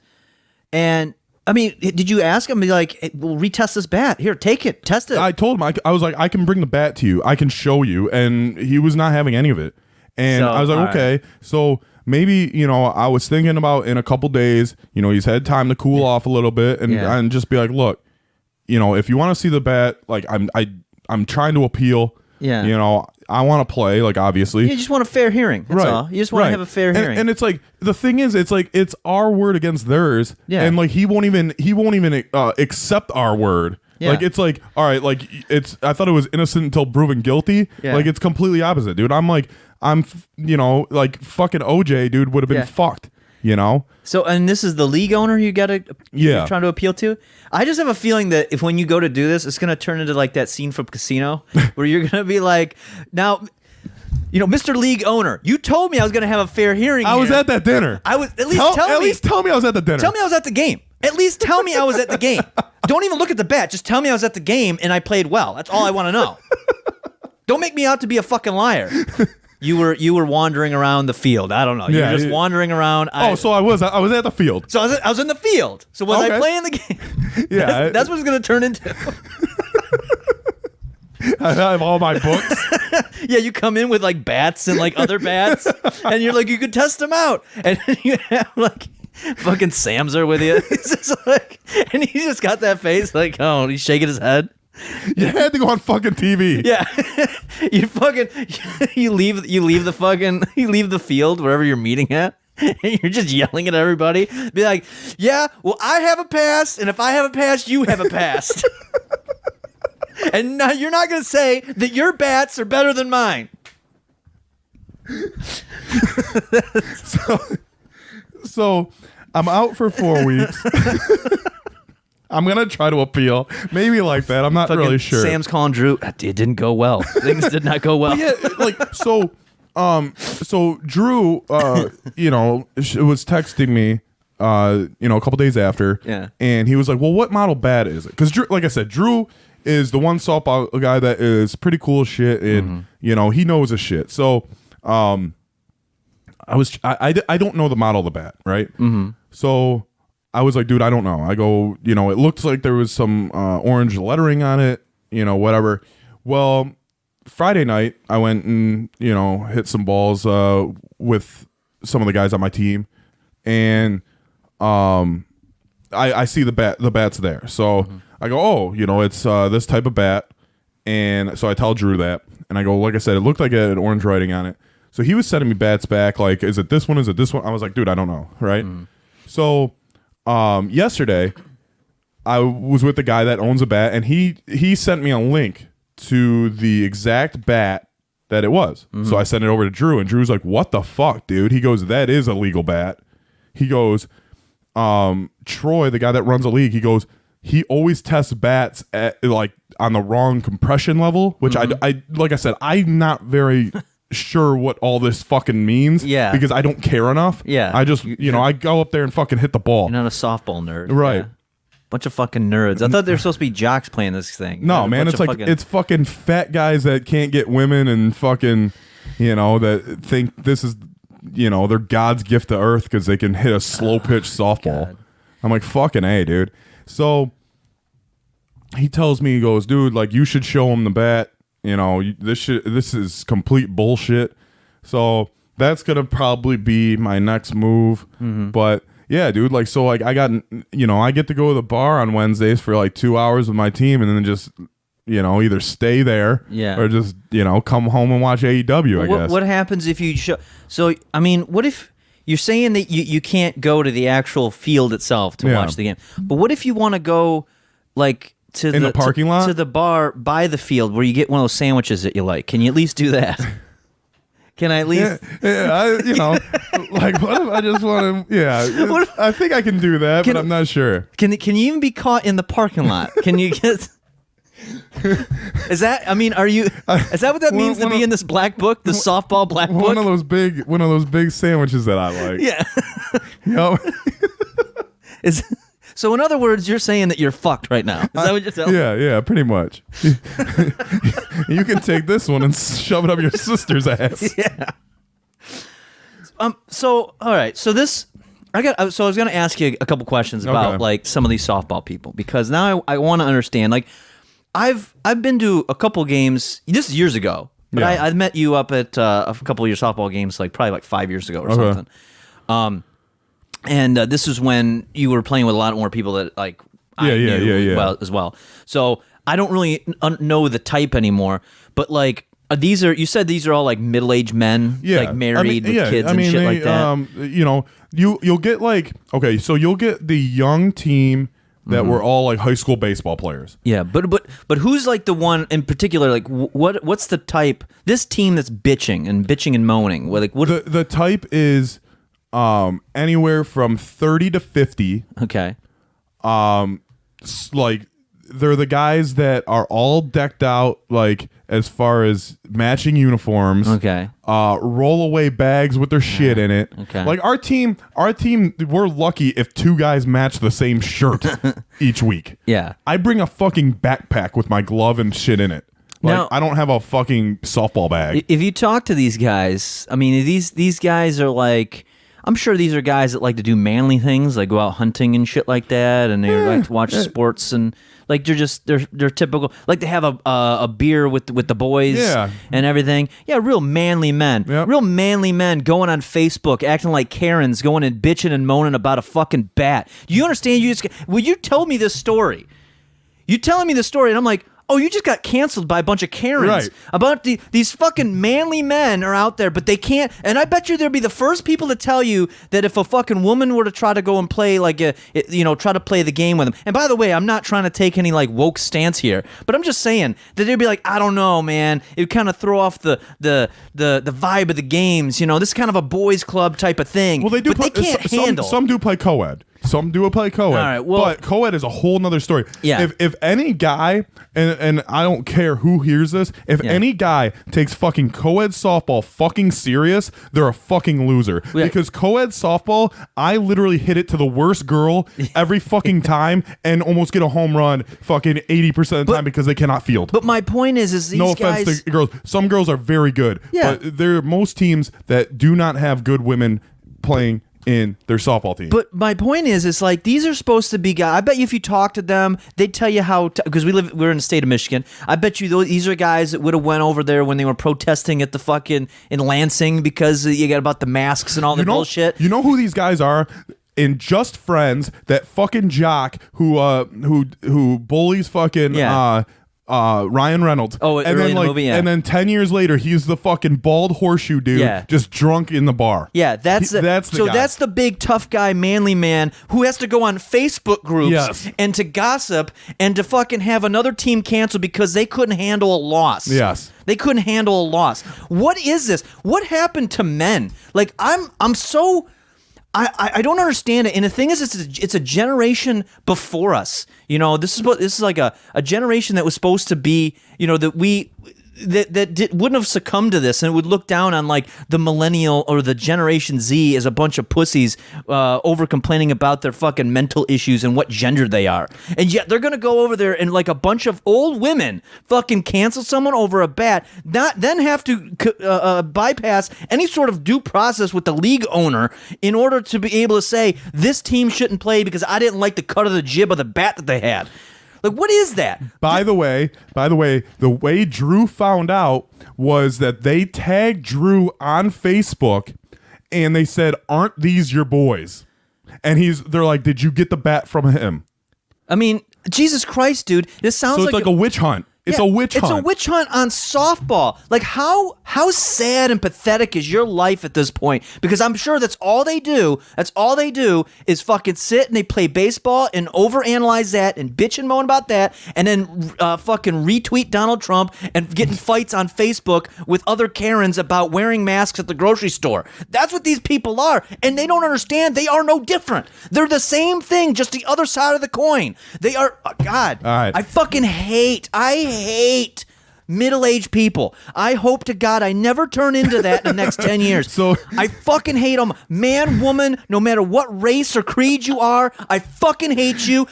and I mean, did you ask him? Be like, hey, we'll retest this bat. Here, take it, test it. I told him, I was like, I can bring the bat to you. I can show you. And he was not having any of it. And I was like, okay, so maybe, I was thinking about in a couple days, he's had time to cool off a little bit and just be like, look, if you want to see the bat, like I'm trying to appeal. Yeah. I want to play, like, obviously. You just want a fair hearing. That's all. You just want to have a fair hearing. And it's like, the thing is, it's our word against theirs. Yeah. And like he won't even accept our word. Yeah. Like, it's like, all right, like I thought it was innocent until proven guilty. Yeah. Like, it's completely opposite, dude. Like fucking OJ, dude, would have been fucked. So, and this is the league owner you're trying to appeal to? I just have a feeling that if when you go to do this, it's going to turn into like that scene from Casino where you're going to be like, now, Mr. League owner, you told me I was going to have a fair hearing. I was at that dinner. I was at least tell me I was at the dinner. Tell me I was at the game. At least tell me I was at the game. Don't even look at the bat. Just tell me I was at the game and I played well. That's all I want to know. Don't make me out to be a fucking liar. You were wandering around the field. I don't know. You were just wandering around. So I was at the field. So I was in the field. So was I playing the game? Yeah. That's what it's going to turn into. I have all my books. Yeah, you come in with like bats and like other bats, and you're like, you could test them out, and you have like fucking Sam's with you. He's just like, and he just got that face like, oh, he's shaking his head. You had to go on fucking TV. Yeah, you leave the field wherever you're meeting at, and you're just yelling at everybody. Be like, yeah, well, I have a pass, and if I have a pass, you have a pass. And now you're not going to say that your bats are better than mine. So I'm out for 4 weeks. I'm going to try to appeal. Maybe like that. I'm not really sure. Sam's calling Drew. It didn't go well. Things did not go well. Yeah, so Drew, was texting me, a couple days after. Yeah. And he was like, well, what model bat is it? Because Drew, like I said, Drew is the one softball guy that is pretty cool as shit, and he knows his shit. So I don't know the model of the bat, right? Mm-hmm. So I was like, dude, I don't know. I go, it looks like there was some orange lettering on it, whatever. Well, Friday night I went and hit some balls with some of the guys on my team, and I see the bat's there. So I go, oh, it's this type of bat. And so I tell Drew that. And I go, like I said, it looked like it had orange writing on it. So he was sending me bats back, like, is it this one? Is it this one? I was like, dude, I don't know, right? So yesterday, I was with the guy that owns a bat, and he sent me a link to the exact bat that it was. So I sent it over to Drew, and Drew's like, what the fuck, dude? He goes, that is a legal bat. He goes, Troy, the guy that runs the league, he goes, he always tests bats at like on the wrong compression level, which I like I said, I'm not very sure what all this fucking means. Yeah. Because I don't care enough. Yeah. I just, I go up there and fucking hit the ball. You're not a softball nerd. Right. Yeah. Bunch of fucking nerds. I thought they were supposed to be jocks playing this thing. No, man, it's like it's fucking fat guys that can't get women and fucking, that think this is, their God's gift to earth because they can hit a slow pitch softball. God. I'm like, fucking A, dude. So he tells me, he goes, dude, like, you should show him the bat. This is complete bullshit. So that's gonna probably be my next move. But yeah, dude, like, so like I got, I get to go to the bar on Wednesdays for like 2 hours with my team, and then just either stay there, or just come home and watch AEW. I guess. What happens if you show? So I mean, what if you're saying that you can't go to the actual field itself to watch the game? But what if you want to go like to the parking lot, to the bar by the field where you get one of those sandwiches that you like? Can you at least do that? Can I at least? Like, what if I just want to? Yeah, I think I can do that, but I'm not sure. Can you even be caught in the parking lot? Can you get? Is that? I mean, are you? Is that what that means to be in this black book, the softball black book? One of those big sandwiches that I like. Yeah. Yep. So in other words, you're saying that you're fucked right now. Is that what you're telling me? Yeah, pretty much. You can take this one and shove it up your sister's ass. Yeah. So all right. So this, So I was going to ask you a couple questions about like some of these softball people, because now I want to understand. Like, I've been to a couple games. This is years ago, but I met you up at a couple of your softball games, like probably like 5 years ago or something. And this is when you were playing with a lot more people that like I knew well as well. So I don't really know the type anymore, but like. You said these are all like middle-aged men, like married with kids and shit like that. You know, you'll get like, okay, so you'll get the young team that were all like high school baseball players. Yeah, but who's like the one in particular? Like, what's the type? This team that's bitching and moaning. Like, what? The type is anywhere from 30 to 50. Okay. Like, they're the guys that are all decked out, like, as far as matching uniforms. Okay. Roll away bags with their shit in it. Okay. Like, our team, we're lucky if two guys match the same shirt each week. Yeah. I bring a fucking backpack with my glove and shit in it. Like, now, I don't have a fucking softball bag. If you talk to these guys, I mean, these guys are like... I'm sure these are guys that like to do manly things, like go out hunting and shit like that, and they like to watch sports, and like they're typical, like they have a beer with the boys and everything. Yeah, real manly men, real manly men going on Facebook acting like Karens, going and bitching and moaning about a fucking bat. Do you understand? You told me this story. You telling me this story, and I'm like, oh, you just got canceled by a bunch of Karens. Right. About these fucking manly men are out there, but they can't. And I bet you they'll be the first people to tell you that if a fucking woman were to try to go and play try to play the game with them. And by the way, I'm not trying to take any like woke stance here, but I'm just saying that they'd be like, I don't know, man. It would kind of throw off the vibe of the games. You know, this is kind of a boys club type of thing. Well, they do. But they can't handle. Some do play co-ed. Some do play co-ed. All right, well, but co-ed is a whole nother story. Yeah. If any guy, and I don't care who hears this, if any guy takes fucking co-ed softball fucking serious, they're a fucking loser. Yeah. Because co-ed softball, I literally hit it to the worst girl every fucking time and almost get a home run fucking 80% of the time because they cannot field. But my point is these no guys... offense to girls. Some girls are very good. Yeah. But there are most teams that do not have good women playing in their softball team. But my point is, it's like these are supposed to be guys. I bet you if you talk to them, they'd tell you how. Because we're in the state of Michigan. I bet you these are guys that would have went over there when they were protesting at the fucking in Lansing because you got about the masks and all the bullshit. You know who these guys are? In Just Friends, that fucking jock who bullies fucking Ryan Reynolds. Oh, and early then in the movie, yeah. And then 10 years later, he's the fucking bald horseshoe dude, just drunk in the bar. Yeah, that's the guy. That's the big tough guy, manly man who has to go on Facebook groups and to gossip and to fucking have another team cancel because they couldn't handle a loss. Yes. They couldn't handle a loss. What is this? What happened to men? Like I'm so. I don't understand it, and the thing is, it's a generation before us. You know, this is like a generation that was supposed to be, you know, that wouldn't have succumbed to this, and it would look down on like the millennial or the Generation Z as a bunch of pussies over complaining about their fucking mental issues and what gender they are, and yet they're gonna go over there and like a bunch of old women fucking cancel someone over a bat, then have to bypass any sort of due process with the league owner in order to be able to say this team shouldn't play because I didn't like the cut of the jib of the bat that they had. Like, what is that? By the way, the way Drew found out was that they tagged Drew on Facebook and they said, "Aren't these your boys?" And they're like, "Did you get the bat from him?" I mean, Jesus Christ, dude. This sounds so it's like a witch hunt. It's a witch hunt. It's a witch hunt on softball. Like, how sad and pathetic is your life at this point? Because I'm sure that's all they do. That's all they do is fucking sit and they play baseball and overanalyze that and bitch and moan about that and then fucking retweet Donald Trump and get in fights on Facebook with other Karens about wearing masks at the grocery store. That's what these people are. And they don't understand. They are no different. They're the same thing, just the other side of the coin. They are, God, all right. I fucking hate middle-aged people. I hope to God I never turn into that in the next 10 years. So I fucking hate them. Man, woman, no matter what race or creed you are, I fucking hate you.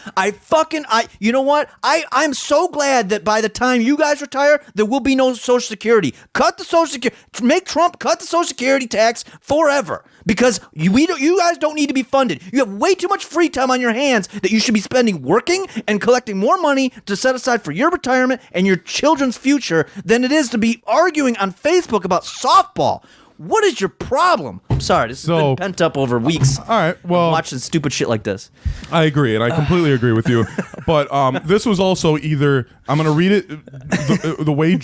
You know what? I'm so glad that by the time you guys retire, there will be no Social Security. Cut the Social Security. Make Trump cut the Social Security tax forever. Because you guys don't need to be funded. You have way too much free time on your hands that you should be spending working and collecting more money to set aside for your retirement and your children's future than it is to be arguing on Facebook about softball. What is your problem? I'm sorry, this has been pent up over weeks. All right, well, watching stupid shit like this. I agree, and I completely agree with you. But this was also either I'm going to read it the way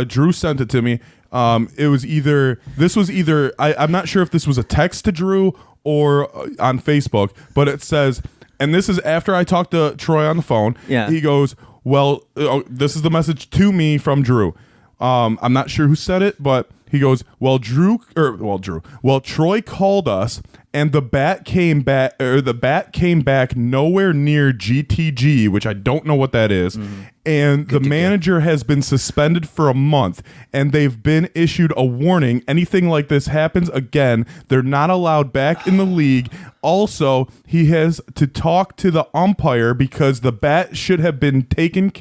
Drew sent it to me. It was either I'm not sure if this was a text to Drew or on Facebook, but it says, and this is after I talked to Troy on the phone. Yeah. He goes, well, this is the message to me from Drew. I'm not sure who said it, but he goes, well, Troy called us and the bat came back nowhere near GTG, which I don't know what that is. Mm-hmm. And the manager has been suspended for a month and they've been issued a warning. Anything like this happens again, they're not allowed back in the league. Also, he has to talk to the umpire because the bat should have been taken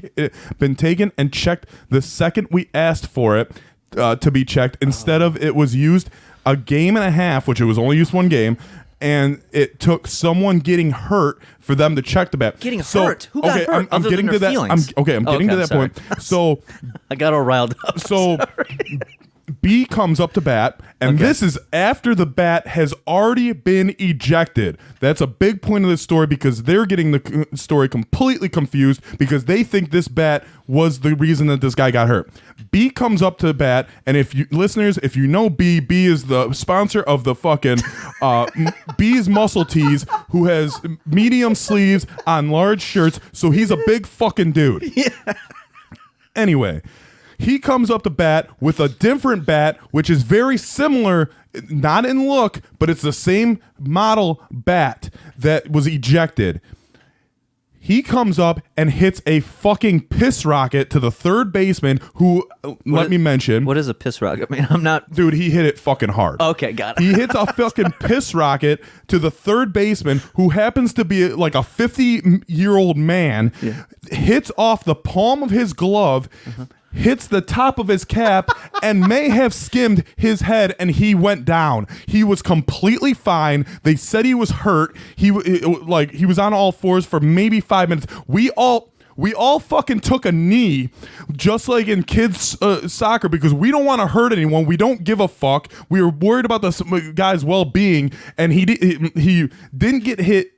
and checked the second we asked for it to be checked. Instead of it was used a game and a half, which it was only used one game, and it took someone getting hurt for them to check the bat. Getting hurt? Who got hurt? I'm getting to that. I'm getting to that point. So I got all riled up. So B comes up to bat, and this is after the bat has already been ejected. That's a big point of this story because they're getting the story completely confused because they think this bat was the reason that this guy got hurt. B comes up to the bat, and if you know B is the sponsor of the fucking B's Muscle Tees, who has medium sleeves on large shirts, so he's a big fucking dude. Yeah. Anyway, he comes up to bat with a different bat, which is very similar, not in look, but it's the same model bat that was ejected. He comes up and hits a fucking piss rocket to the third baseman who, let me mention. What is a piss rocket? I mean, I'm not. Dude, he hit it fucking hard. Okay, got it. He hits a fucking piss rocket to the third baseman who happens to be like a 50-year-old man, hits off the palm of his glove, hits the top of his cap, and may have skimmed his head, and he went down. He was completely fine. They said he was hurt. He was on all fours for maybe 5 minutes. We all fucking took a knee, just like in kids soccer, because we don't want to hurt anyone. We don't give a fuck. We were worried about the guy's well-being, and he didn't get hit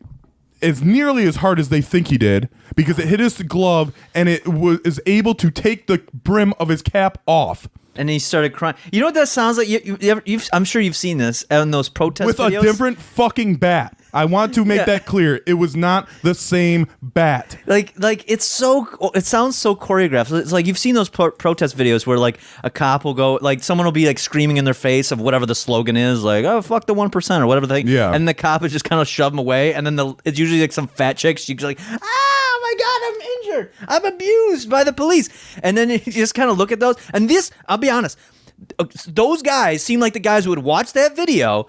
as nearly as hard as they think he did because it hit his glove and it is able to take the brim of his cap off. And he started crying. You know what that sounds like? I'm sure you've seen this in those protest videos. With a different fucking bat. I want to make that clear. It was not the same bat. Like it sounds so choreographed. It's like you've seen those protest videos where like a cop will go, like someone will be like screaming in their face of whatever the slogan is, like, oh, fuck the 1% or whatever the thing. Yeah. And the cop is just kind of shove them away. And then it's usually like some fat chick. She's like, oh my God, I'm injured. I'm abused by the police. And then you just kind of look at those. And this, I'll be honest, those guys seem like the guys who would watch that video,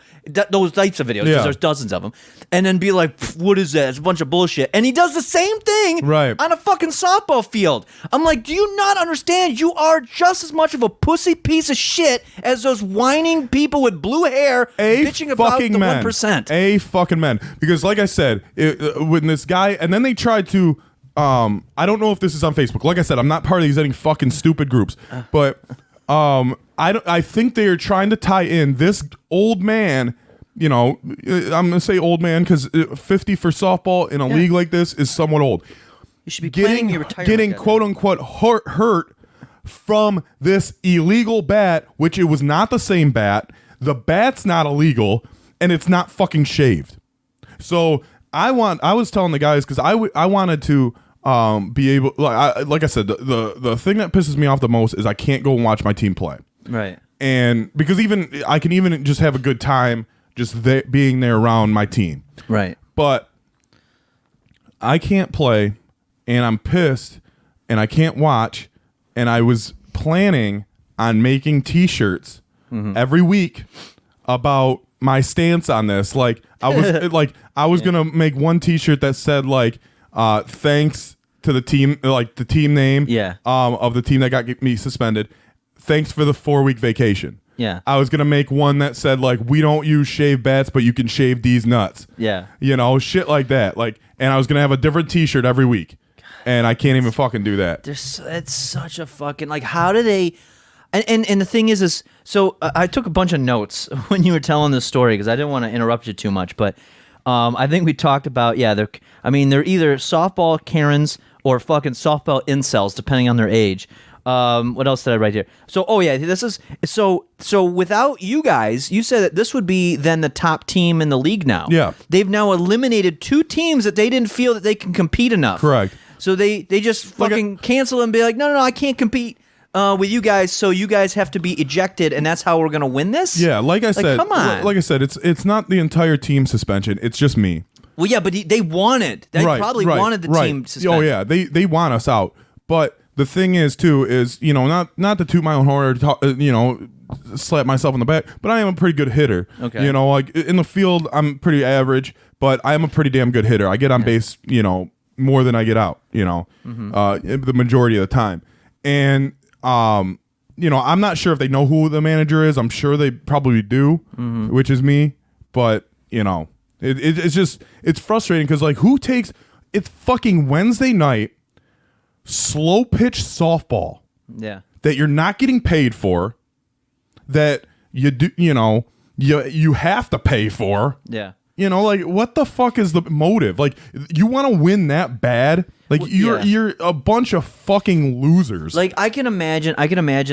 those types of videos, because there's dozens of them, and then be like, what is that? It's a bunch of bullshit. And he does the same thing on a fucking softball field. I'm like, do you not understand? You are just as much of a pussy piece of shit as those whining people with blue hair bitching about the 1%. A fucking man. Because like I said, when this guy, and then they tried to, I don't know if this is on Facebook. Like I said, I'm not part of these any fucking stupid groups, but I think they are trying to tie in this old man. You know, I'm gonna say old man because 50 for softball in a league like this is somewhat old. You should be planning your retirement. Getting quote unquote hurt from this illegal bat, which it was not the same bat. The bat's not illegal, and it's not fucking shaved. So I was telling the guys because I wanted to. Be able, like I said, the thing that pisses me off the most is I can't go and watch my team play. Right. And because I can even just have a good time just being there around my team. Right. But I can't play, and I'm pissed, and I can't watch, and I was planning on making T-shirts every week about my stance on this. Like I was gonna make one T-shirt that said like. Thanks to the team, like the team name of the team that got me suspended. Thanks for the 4-week vacation. Yeah. I was gonna make one that said like, we don't use shave bats, but you can shave these nuts. Yeah. You know, shit like that. Like, and I was gonna have a different T-shirt every week, and I can't even fucking do that. It's such a fucking like. How do they? And the thing is so I took a bunch of notes when you were telling this story because I didn't want to interrupt you too much, but I think we talked about they're either softball Karens or fucking softball incels depending on their age. What else did I write here? So this is so without you guys, you said that this would be then the top team in the league now. Yeah, they've now eliminated 2 teams that they didn't feel that they can compete enough. Correct. So they just fucking cancel and be like, no, I can't compete with you guys, so you guys have to be ejected, and that's how we're gonna win this. Yeah, like I said, come on. Like I said, it's not the entire team suspension. It's just me. Well, yeah, but they wanted. They probably wanted the team suspended. Oh yeah, they want us out. But the thing is too is not to toot my own horn or slap myself on the back, but I am a pretty good hitter. Okay. Like in the field, I'm pretty average, but I am a pretty damn good hitter. I get on base, more than I get out. The majority of the time, and I'm not sure if they know who the manager is. I'm sure they probably do, which is me. But it's just it's frustrating because like it's fucking Wednesday night, slow pitch softball. Yeah. That you're not getting paid for, that you do you have to pay for. Yeah. Like what the fuck is the motive? Like you want to win that bad? Like you're a bunch of fucking losers. Like I can imagine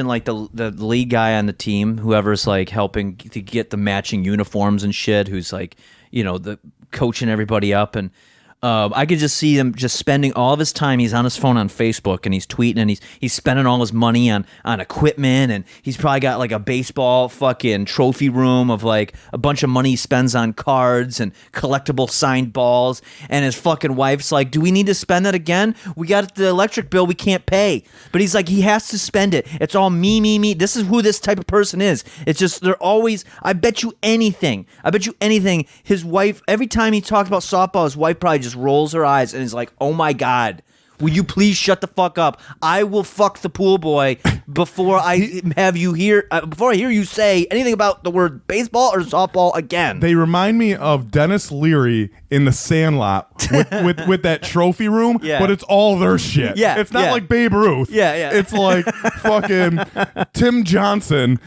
like the league guy on the team, whoever's like helping to get the matching uniforms and shit, who's like, the coaching everybody up, and I could just see him just spending all of his time. He's on his phone on Facebook and he's tweeting and he's spending all his money on equipment, and he's probably got like a baseball fucking trophy room of like a bunch of money he spends on cards and collectible signed balls, and his fucking wife's like, do we need to spend that again? We got the electric bill we can't pay. But he's like, he has to spend it. It's all me. This is who this type of person is. It's just they're always, I bet you anything, his wife, every time he talks about softball, his wife probably just rolls her eyes and is like, oh my God, will you please shut the fuck up? I will fuck the pool boy before I have you hear before I hear you say anything about the word baseball or softball again. They remind me of Dennis Leary in The Sandlot with that trophy room, but it's all their shit. Yeah, it's not like Babe Ruth. Yeah. It's like fucking Tim Johnson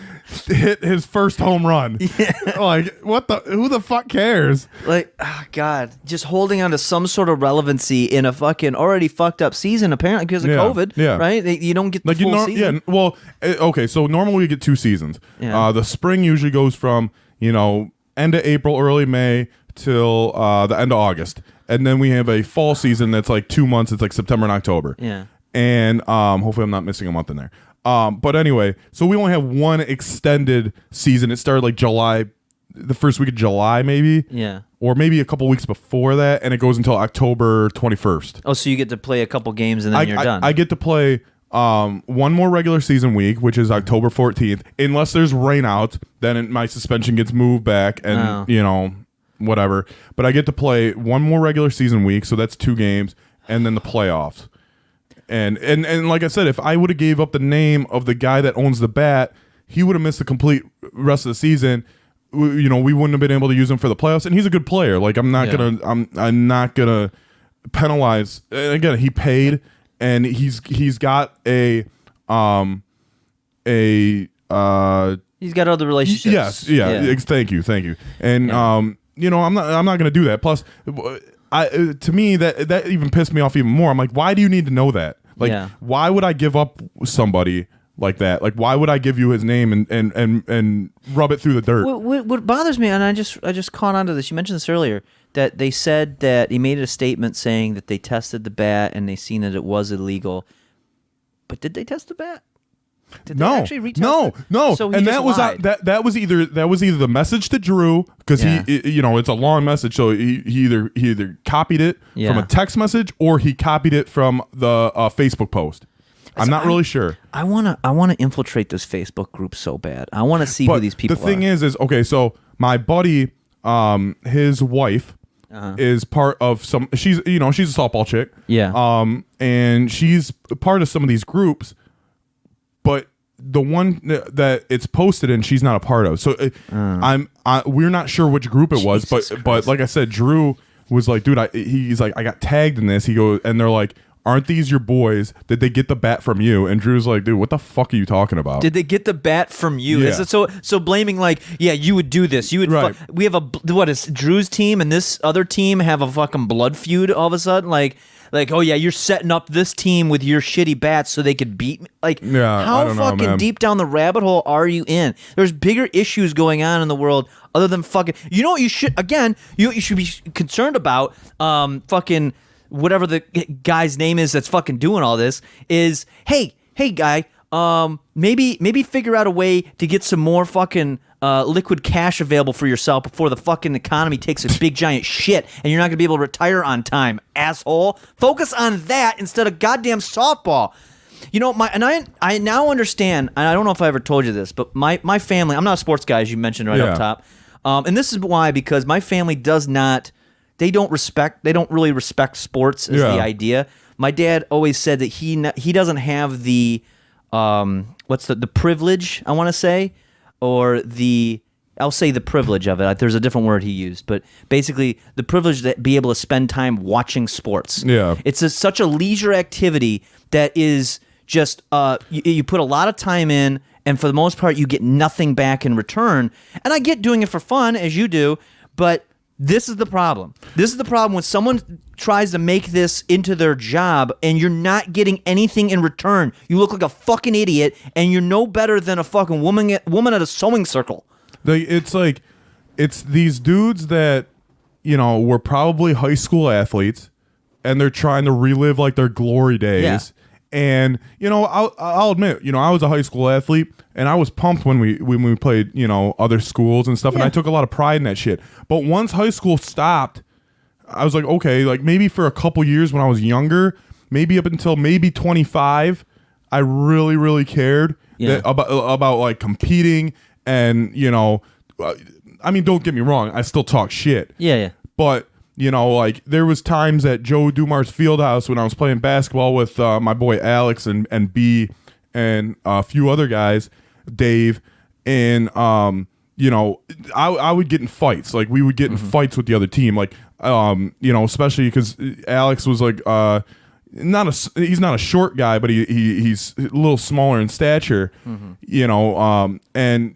hit his first home run. Yeah. Like who the fuck cares? Like, oh God, just holding on to some sort of relevancy in a fucking already fucked up season, apparently because of COVID. Yeah. Right? You don't get the full season. Yeah. Well, okay. So normally we get 2 seasons. Yeah. The spring usually goes from end of April, early May till the end of August, and then we have a fall season that's like 2 months. It's like September and October. Yeah. And hopefully I'm not missing a month in there. But anyway, so we only have one extended season. It started like the first week of July, maybe. Yeah. Or maybe a couple weeks before that, and it goes until October 21st. Oh, so you get to play a couple games and then you're done. I get to play one more regular season week, which is October 14th. Unless there's rainouts, then my suspension gets moved back, and whatever. But I get to play one more regular season week, so that's 2 games, and then the playoffs. And like I said, if I would have gave up the name of the guy that owns the bat, he would have missed the complete rest of the season. We wouldn't have been able to use him for the playoffs. And he's a good player. Like I'm not gonna penalize. And again, he paid, and he's got a he's got other relationships. Yes, yeah. Thank you. And I'm not gonna do that. Plus, to me that even pissed me off even more. I'm like, why do you need to know that? Like, why would I give up somebody like that? Like, why would I give you his name and rub it through the dirt? What bothers me, and I just caught on to this. You mentioned this earlier, that they said that he made a statement saying that they tested the bat and they seen that it was illegal. But did they test the bat? Did they actually retest it? No. So and that was either the message to Drew, because he it's a long message, so he either copied it from a text message or he copied it from the Facebook post. I'm not really sure. I wanna infiltrate this Facebook group so bad. I want to see who these people are. The thing is okay. So my buddy, his wife is part of some. She's a softball chick. Yeah. And she's part of some of these groups. But the one that it's posted in, she's not a part of. So we're not sure which group it was, but like I said, Drew was like, dude, he's like, I got tagged in this. He goes, and they're like, aren't these your boys? Did they get the bat from you? And Drew's like, dude, what the fuck are you talking about? Did they get the bat from you? Yeah. Is it so blaming like, yeah, you would do this. You would. Right. We have what is Drew's team and this other team have a fucking blood feud all of a sudden? Like, oh yeah, you're setting up this team with your shitty bats so they could beat me. Like, yeah, how I don't know, fucking man. deep down the rabbit hole are you in? There's bigger issues going on in the world other than fucking. You know what you should you should be concerned about? Fucking whatever the guy's name is that's fucking doing all this is. Hey guy. Maybe figure out a way to get some more fucking liquid cash available for yourself before the fucking economy takes a big giant shit and you're not gonna be able to retire on time, asshole. Focus on that instead of goddamn softball. You know, I now understand, and I don't know if I ever told you this, but my family, I'm not a sports guy, as you mentioned right up top, and this is why, because my family they don't really respect sports as the idea. My dad always said that he doesn't have the what's the privilege, I want to say, or I'll say the privilege of it. There's a different word he used, but basically the privilege to be able to spend time watching sports. Yeah. It's such a leisure activity that is just you put a lot of time in, and for the most part you get nothing back in return. And I get doing it for fun, as you do, but this is the problem. This is the problem when someone tries to make this into their job and you're not getting anything in return. You look like a fucking idiot, and you're no better than a fucking woman at a sewing circle. It's these dudes that, you know, were probably high school athletes, and they're trying to relive like their glory days. Yeah. And, you know, I'll admit, you know, I was a high school athlete, and I was pumped when we played, you know, other schools and stuff, and I took a lot of pride in that shit. But once high school stopped, I was like, okay, like maybe for a couple years when I was younger, maybe up until maybe 25, I really, really cared about like competing, and, you know, I mean, don't get me wrong, I still talk shit. Yeah. But, you know, like there was times at Joe Dumar's Fieldhouse when I was playing basketball with my boy Alex and B and a few other guys, Dave, and you know, I would get in fights. Like we would get in fights with the other team. Like you know, especially because Alex was like he's not a short guy, but he's a little smaller in stature. You know, and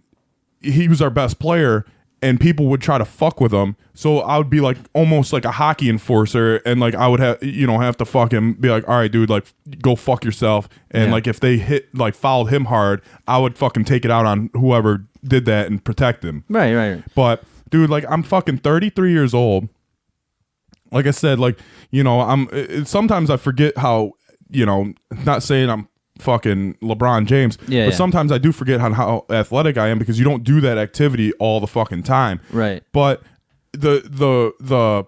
he was our best player. And people would try to fuck with him, so I would be like almost like a hockey enforcer, and like I would have to fucking be like, all right, dude, like go fuck yourself, and like if they fouled him hard, I would fucking take it out on whoever did that and protect him. Right. But dude, like I'm fucking 33 years old. Like I said, like, you know, sometimes I forget how, you know, not saying I'm fucking LeBron James, but sometimes I do forget how athletic I am, because you don't do that activity all the fucking time. Right. But the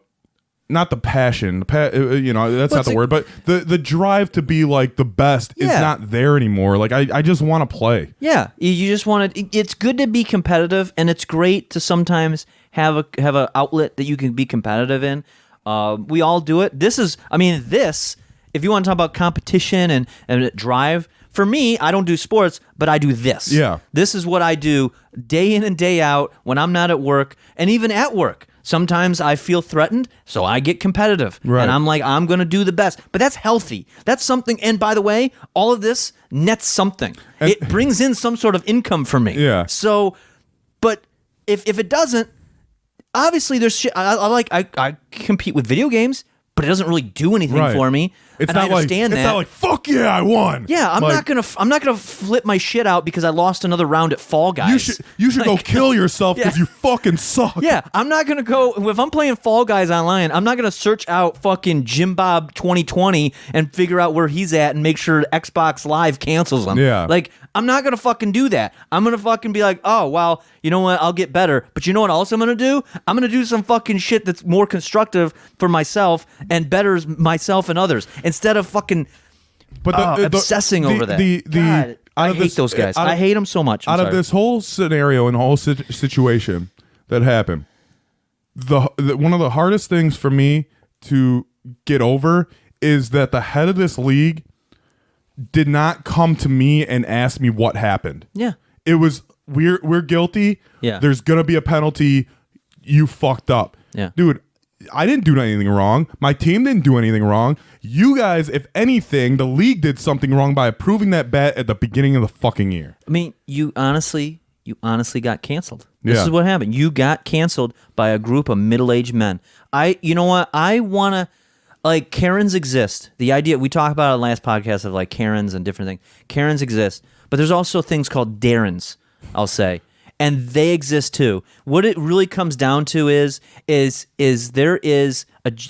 not the passion, you know, that's not the word, but the drive to be like the best is not there anymore. Like I just want to play. Yeah, you just want to. It's good to be competitive, and it's great to sometimes have a outlet that you can be competitive in. We all do it. This. If you want to talk about competition and drive, for me, I don't do sports, but I do this. Yeah. This is what I do day in and day out when I'm not at work, and even at work. Sometimes I feel threatened, so I get competitive. Right. And I'm like, I'm going to do the best. But that's healthy. That's something. And by the way, all of this nets something. It brings in some sort of income for me. Yeah. So, but if it doesn't, obviously there's shit. I compete with video games, but it doesn't really do anything for me. It's and not I understand like, that. It's not like, fuck yeah, I won. Yeah, I'm not gonna flip my shit out because I lost another round at Fall Guys. You should go kill yourself because you fucking suck. Yeah, I'm not gonna go if I'm playing Fall Guys online. I'm not gonna search out fucking Jim Bob 2020 and figure out where he's at and make sure Xbox Live cancels him. Yeah, like I'm not gonna fucking do that. I'm gonna fucking be like, oh well, you know what? I'll get better. But you know what else I'm gonna do? I'm gonna do some fucking shit that's more constructive for myself and betters myself and others instead of fucking. But obsessing over that. God, I hate those guys. I hate them so much. Out of this whole scenario and whole situation that happened, one of the hardest things for me to get over is that the head of this league did not come to me and ask me what happened. Yeah. It was we're guilty. Yeah. There's gonna be a penalty. You fucked up. Yeah. Dude, I didn't do anything wrong. My team didn't do anything wrong. You guys, if anything, the league did something wrong by approving that bet at the beginning of the fucking year. I mean, you honestly got canceled. This Yeah. is what happened. You got canceled by a group of middle-aged men. You know what? I want to, like, Karens exist. The idea, we talked about it in the last podcast of, like, Karens and different things. Karens exist. But there's also things called Darrens, I'll say. And they exist too. What it really comes down to is there is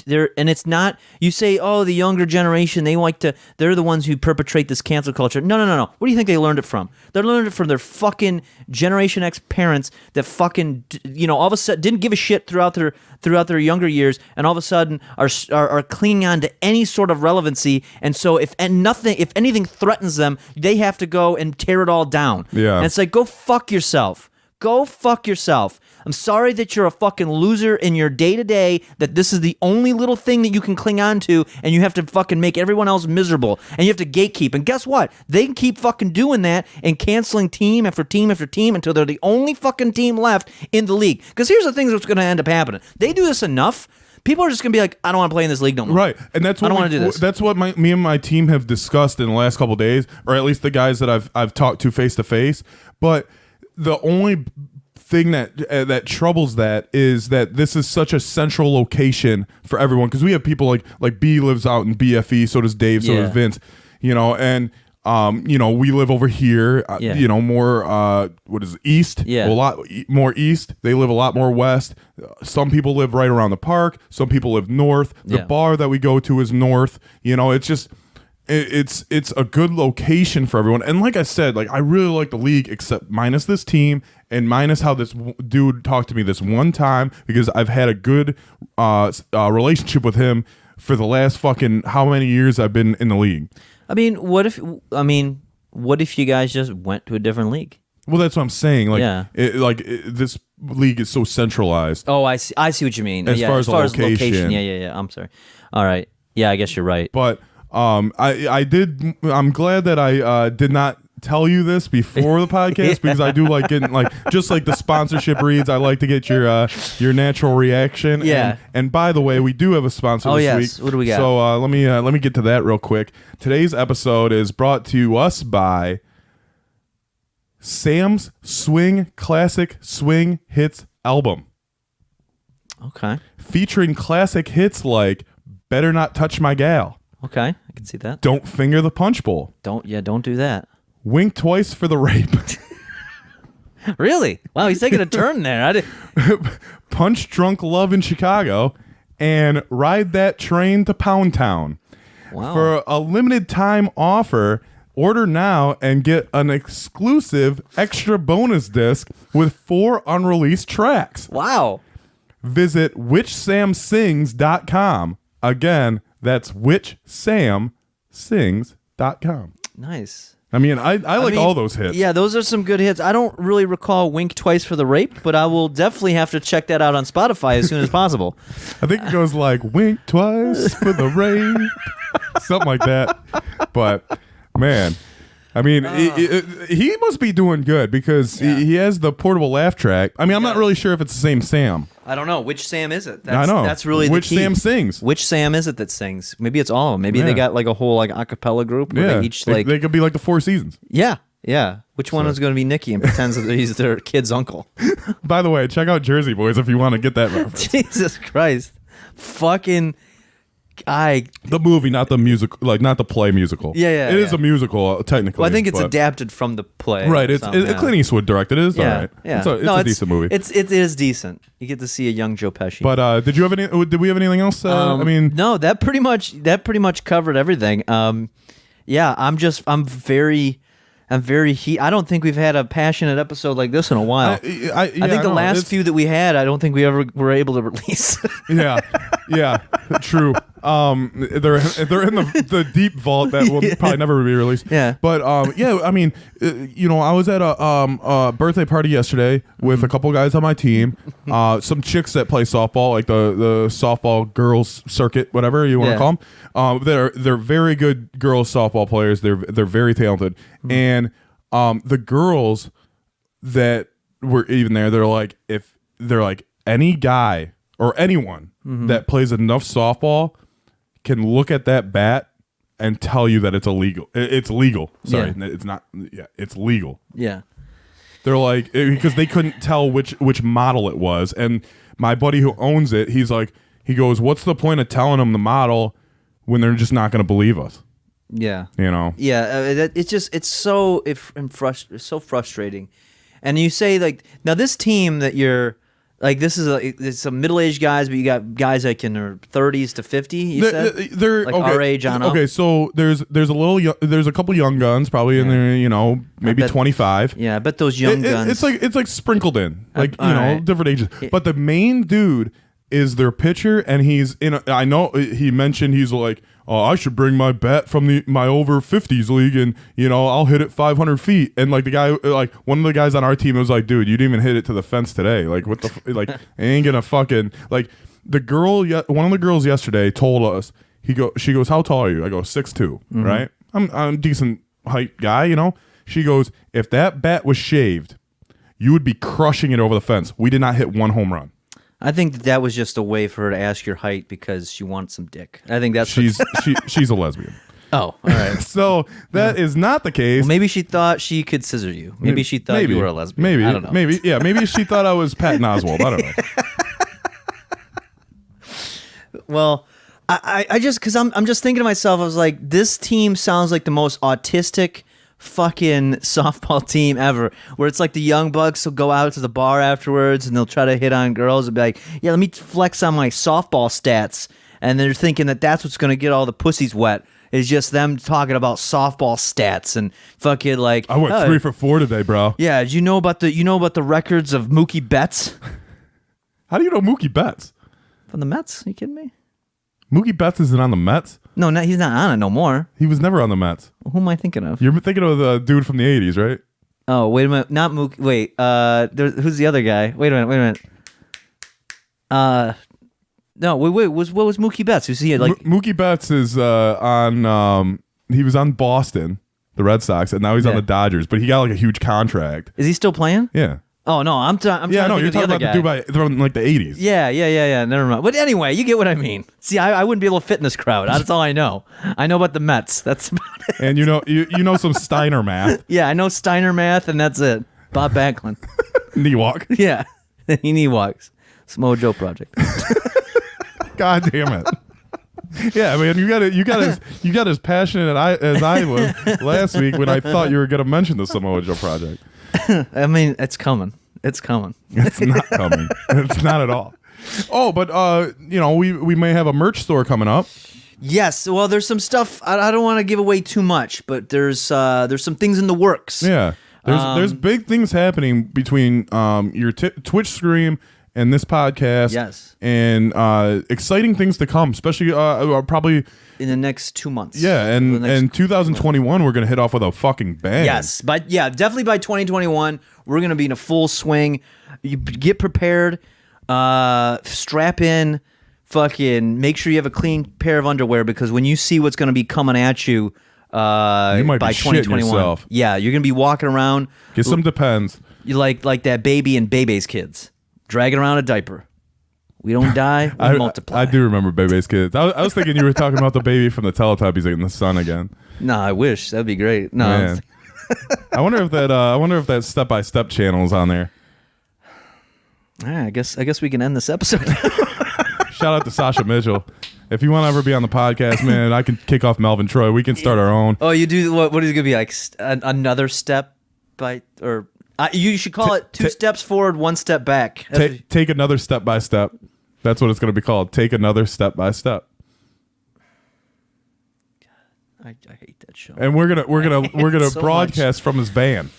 there, and it's not, you say, oh, the younger generation, they're the ones who perpetrate this cancel culture. No. What do you think they learned it from? They learned it from their fucking Generation X parents that fucking, all of a sudden didn't give a shit throughout their younger years, and all of a sudden are clinging on to any sort of relevancy. And so if anything threatens them, they have to go and tear it all down. Yeah. And it's like, go fuck yourself. Go fuck yourself. I'm sorry that you're a fucking loser in your day-to-day, that this is the only little thing that you can cling on to, and you have to fucking make everyone else miserable, and you have to gatekeep. And guess what? They can keep fucking doing that and canceling team after team after team until they're the only fucking team left in the league. Because here's the thing that's going to end up happening. They do this enough, people are just going to be like, I don't want to play in this league no more. Right, and that's what I don't want to do this. That's what me and my team have discussed in the last couple of days, or at least the guys that I've talked to face to face. But the only thing that troubles that is that this is such a central location for everyone, because we have people like B lives out in BFE, so does Dave, so does Vince, and we live over here, more what is it, east, a lot more east. They live a lot more west. Some people live right around the park. Some people live north. The bar that we go to is north. It's just. It's a good location for everyone, and like I said, I really like the league, except minus this team and minus how this dude talked to me this one time, because I've had a good relationship with him for the last fucking how many years I've been in the league. I mean, what if you guys just went to a different league? Well, that's what I'm saying. This league is so centralized. Oh, I see what you mean. As far as location. Yeah. I'm sorry. All right. Yeah, I guess you're right. But I'm glad that I did not tell you this before the podcast, because I do like getting just like the sponsorship reads. I like to get your natural reaction. Yeah. And by the way, we do have a sponsor this week. What do we got? So let me get to that real quick. Today's episode is brought to us by Sam's Swing Classic Swing Hits album. Okay. Featuring classic hits like "Better Not Touch My Gal." Okay, I can see that. "Don't Finger the Punch Bowl." Don't do that. "Wink Twice for the Rape." Really? Wow, he's taking a turn there. "Punch Drunk Love in Chicago," and "Ride That Train to Pound Town." Wow. For a limited time offer, order now and get an exclusive extra bonus disc with 4 unreleased tracks. Wow. Visit whichsamsings.com. Again, that's whichsamsings.com. Nice. I mean, I like all those hits. Yeah, those are some good hits. I don't really recall "Wink Twice for the Rape," but I will definitely have to check that out on Spotify as soon as possible. I think it goes like "Wink Twice for the Rape," something like that. But man, I mean, he must be doing good, because he has the portable laugh track. I mean, I'm not really sure if it's the same Sam. I don't know. Which Sam is it? I know. That's really Which the key. Sam sings? Which Sam is it that sings? Maybe it's all of them. Maybe they got like a whole a cappella group where they each they could be like the Four Seasons. Yeah. Which one is going to be Nicky and pretends that he's their kid's uncle? By the way, check out Jersey Boys if you want to get that reference. Jesus Christ. Fucking the movie, not the music, not the play musical. Yeah. It is a musical, technically. Well, I think it's adapted from the play. Right. It's Clint Eastwood directed. It is all right. Yeah. It's a decent movie. It is decent. You get to see a young Joe Pesci. But did we have anything else? I mean, no. That pretty much covered everything. Yeah. I'm very. I don't think we've had a passionate episode like this in a while. I think the last few that we had, I don't think we ever were able to release. Yeah. Yeah, true. They're in the deep vault that will probably never be released. Yeah. But yeah, I mean, I was at a birthday party yesterday with a couple guys on my team, some chicks that play softball, like the softball girls circuit, whatever you want to call them. They're very good girls softball players. They're very talented, and the girls that were even there, they're like, if they're like any guy or anyone that plays enough softball can look at that bat and tell you that it's illegal. It's legal. Sorry, it's not. Yeah, it's legal. Yeah. They're like, because they couldn't tell which model it was, and my buddy who owns it, he goes, what's the point of telling them the model when they're just not going to believe us? Yeah. Yeah, it's so so frustrating. And you say like, now this team that you're like, it's some middle-aged guys, but you got guys like in their 30s to 50. You said they're like okay, our age on up. Okay, so there's a couple young guns probably in there, maybe 25. Yeah, I bet those young guns. It's like sprinkled in, like right. different ages. But the main dude is their pitcher, and he's in. I know he mentioned he's like, oh, I should bring my bat from my over 50s league, and I'll hit it 500 feet. And like the guy, like one of the guys on our team was like, dude, you didn't even hit it to the fence today. Like what the like, it ain't gonna fucking like. The girl, one of the girls yesterday told us. She goes, how tall are you? I go 6'2", right? I'm a decent height guy, She goes, if that bat was shaved, you would be crushing it over the fence. We did not hit one home run. I think that was just a way for her to ask your height because she wants some dick. I think that's she's a lesbian. Oh, all right. So that is not the case. Well, maybe she thought she could scissor you. Maybe she thought you were a lesbian. Maybe. I don't know. Maybe she thought I was Patton Oswalt. I don't know. Well, I just, because I'm just thinking to myself, I was like, this team sounds like the most autistic fucking softball team ever, where it's like the young bucks will go out to the bar afterwards and they'll try to hit on girls and be like, yeah, let me flex on my softball stats. And they're thinking that that's what's going to get all the pussies wet. Is just them talking about softball stats and fucking like, I went 3 for 4 today, bro. Yeah, did you know about the records of Mookie Betts? How do you know Mookie Betts? From the Mets? Are you kidding me? Mookie Betts isn't on the Mets. No, he's not on it no more. He was never on the Mets. Who am I thinking of? You're thinking of the dude from the 80s, right? Oh, wait a minute. Not Mookie. Wait, who's the other guy? Wait a minute. No, wait. What was Mookie Betts? Who's he like? Mookie Betts is on. He was on Boston, the Red Sox, and now he's on the Dodgers. But he got like a huge contract. Is he still playing? Yeah. Oh no, I'm trying you're to think talking of the about other the dude from like the 80s. Yeah. Never mind. But anyway, you get what I mean. See, I wouldn't be able to fit in this crowd. That's all I know. I know about the Mets. That's about it. And you know some Steiner math. Yeah, I know Steiner math, and that's it. Bob Backlund. Knee walk. Yeah, he knee walks. Samoa Joe Project. God damn it. Yeah, man, you got as passionate as I was last week when I thought you were going to mention the Samoa Joe Project. I mean, it's coming. It's coming. It's not coming. It's not at all. Oh, but we may have a merch store coming up. Yes. Well, there's some stuff. I don't want to give away too much, but there's some things in the works. Yeah. There's big things happening between your Twitch stream and this podcast. Yes. And exciting things to come, especially probably in the next 2 months. Yeah, and 2021 we're gonna hit off with a fucking bang. Yes, but yeah, definitely by 2021 we're gonna be in a full swing. You get prepared, strap in, fucking make sure you have a clean pair of underwear because when you see what's gonna be coming at you, might by be 2021, yourself. Yeah, you're gonna be walking around. Get some Depends. You like that baby and Bebe's kids dragging around a diaper. We don't die, we multiply. I do remember Bebe's kids. I was thinking you were talking about the baby from the Teletubbies in the sun again. No, I wish that'd be great. No, man. I wonder if that Step by Step channel is on there. I guess we can end this episode. Shout out to Sasha Mitchell. If you want to ever be on the podcast, man, I can kick off Melvin Troy. We can start our own. Oh, you do what is it gonna be like another step by or you should call it 2 steps forward, 1 step back. Take another step by step. That's what it's going to be called. Take another step by step. I hate that show. And we're gonna so broadcast from his van.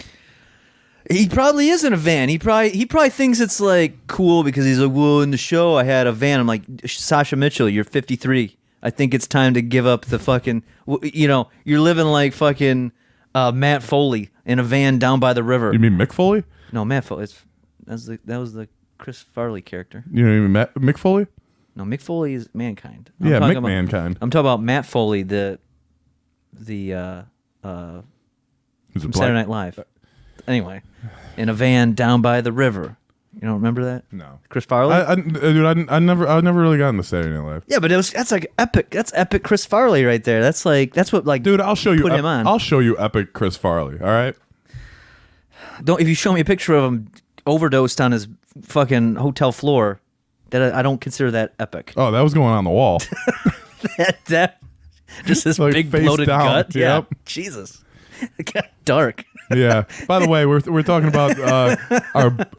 He probably is in a van. He probably thinks it's like cool because he's like, well, in the show I had a van. I'm like, Sasha Mitchell, you're 53. I think it's time to give up the fucking. You're living like fucking Matt Foley in a van down by the river. You mean Mick Foley? No, Matt Foley. That was the Chris Farley character. You know what I mean Mick Foley? No, Mick Foley is Mankind. Mankind. I'm talking about Matt Foley, the Who's a Saturday Night Live. Anyway, in a van down by the river. You don't remember that? No. Chris Farley? I never really got into Saturday Night Live. Yeah, but that's like epic. That's epic Chris Farley right there. That's what like. Dude, I'll show you. Put him on. I'll show you epic Chris Farley. All right. If you show me a picture of him overdosed on his fucking hotel floor, that I don't consider that epic. Oh, that was going on the wall. that just this Like big face bloated down. gut. Yeah. Yep. Jesus. It got dark. Yeah. By the way, we're talking about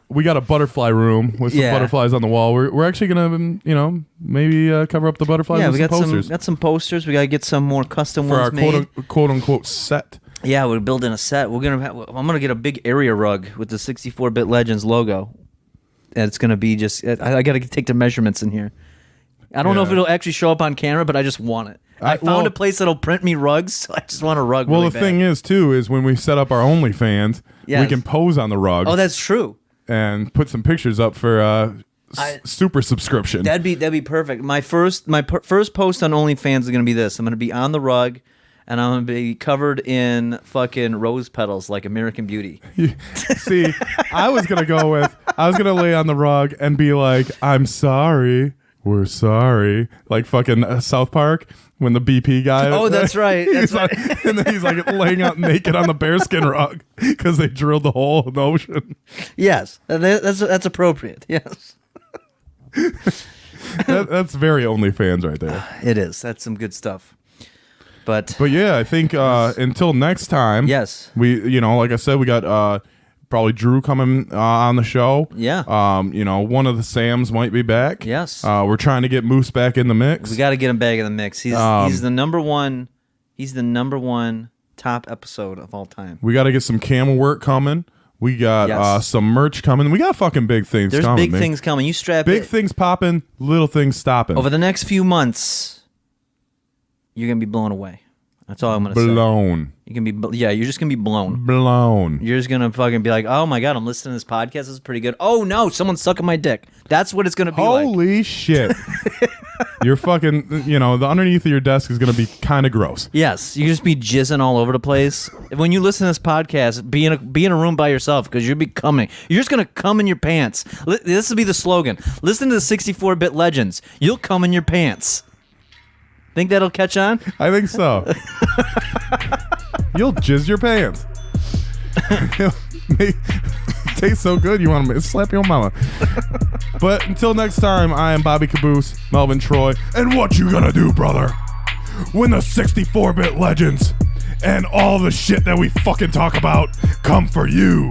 we got a butterfly room with some butterflies on the wall. We're actually gonna maybe cover up the butterflies. Yeah, with we got posters got some posters. We gotta get some more custom for ones our made. quote unquote set. Yeah, we're building a set. I'm gonna get a big area rug with the 64-bit Legends logo. And it's gonna be just. I gotta take the measurements in here. I don't know if it'll actually show up on camera, but I just want it. I found a place that'll print me rugs, so I just want a rug. Well, really the bad. thing is when we set up our OnlyFans, we can pose on the rug. Oh, that's true. And put some pictures up for super subscription. That'd be perfect. My first post on OnlyFans is gonna be this. I'm gonna be on the rug, and I'm gonna be covered in fucking rose petals like American Beauty. See, I was gonna lay on the rug and be like, "I'm sorry, we're sorry," like fucking South Park when the BP guy. Oh, that's right. That's right. And then he's like laying out naked on the bearskin rug because they drilled the hole in the ocean. Yes, that's appropriate. Yes. That's very OnlyFans right there. It is. That's some good stuff. But yeah, I think until next time. Yes. We, like I said, we got probably Drew coming on the show. Yeah. One of the Sams might be back. Yes. We're trying to get Moose back in the mix. We got to get him back in the mix. He's the number one. He's the number one top episode of all time. We got to get some camel work coming. We got some merch coming. We got fucking big things coming. There's big things coming. You strap big things popping, little things stopping. Over the next few months, you're going to be blown away. That's all I'm going to say. Blown. You can be, you're just going to be blown. Blown. You're just going to fucking be like, oh my God, I'm listening to this podcast. This is pretty good. Oh no, someone's sucking my dick. That's what it's going to be like. Holy shit. You're fucking, the underneath of your desk is going to be kind of gross. Yes, you just be jizzing all over the place. When you listen to this podcast, be in a room by yourself because you'll be coming. You're just going to come in your pants. This will be the slogan. Listen to the 64-bit Legends. You'll come in your pants. Think that'll catch on? I think so. You'll jizz your pants. Tastes so good you want to slap your mama. But until next time, I am Bobby Caboose, Melvin Troy, and what you gonna do, brother? When the 64-bit Legends and all the shit that we fucking talk about come for you.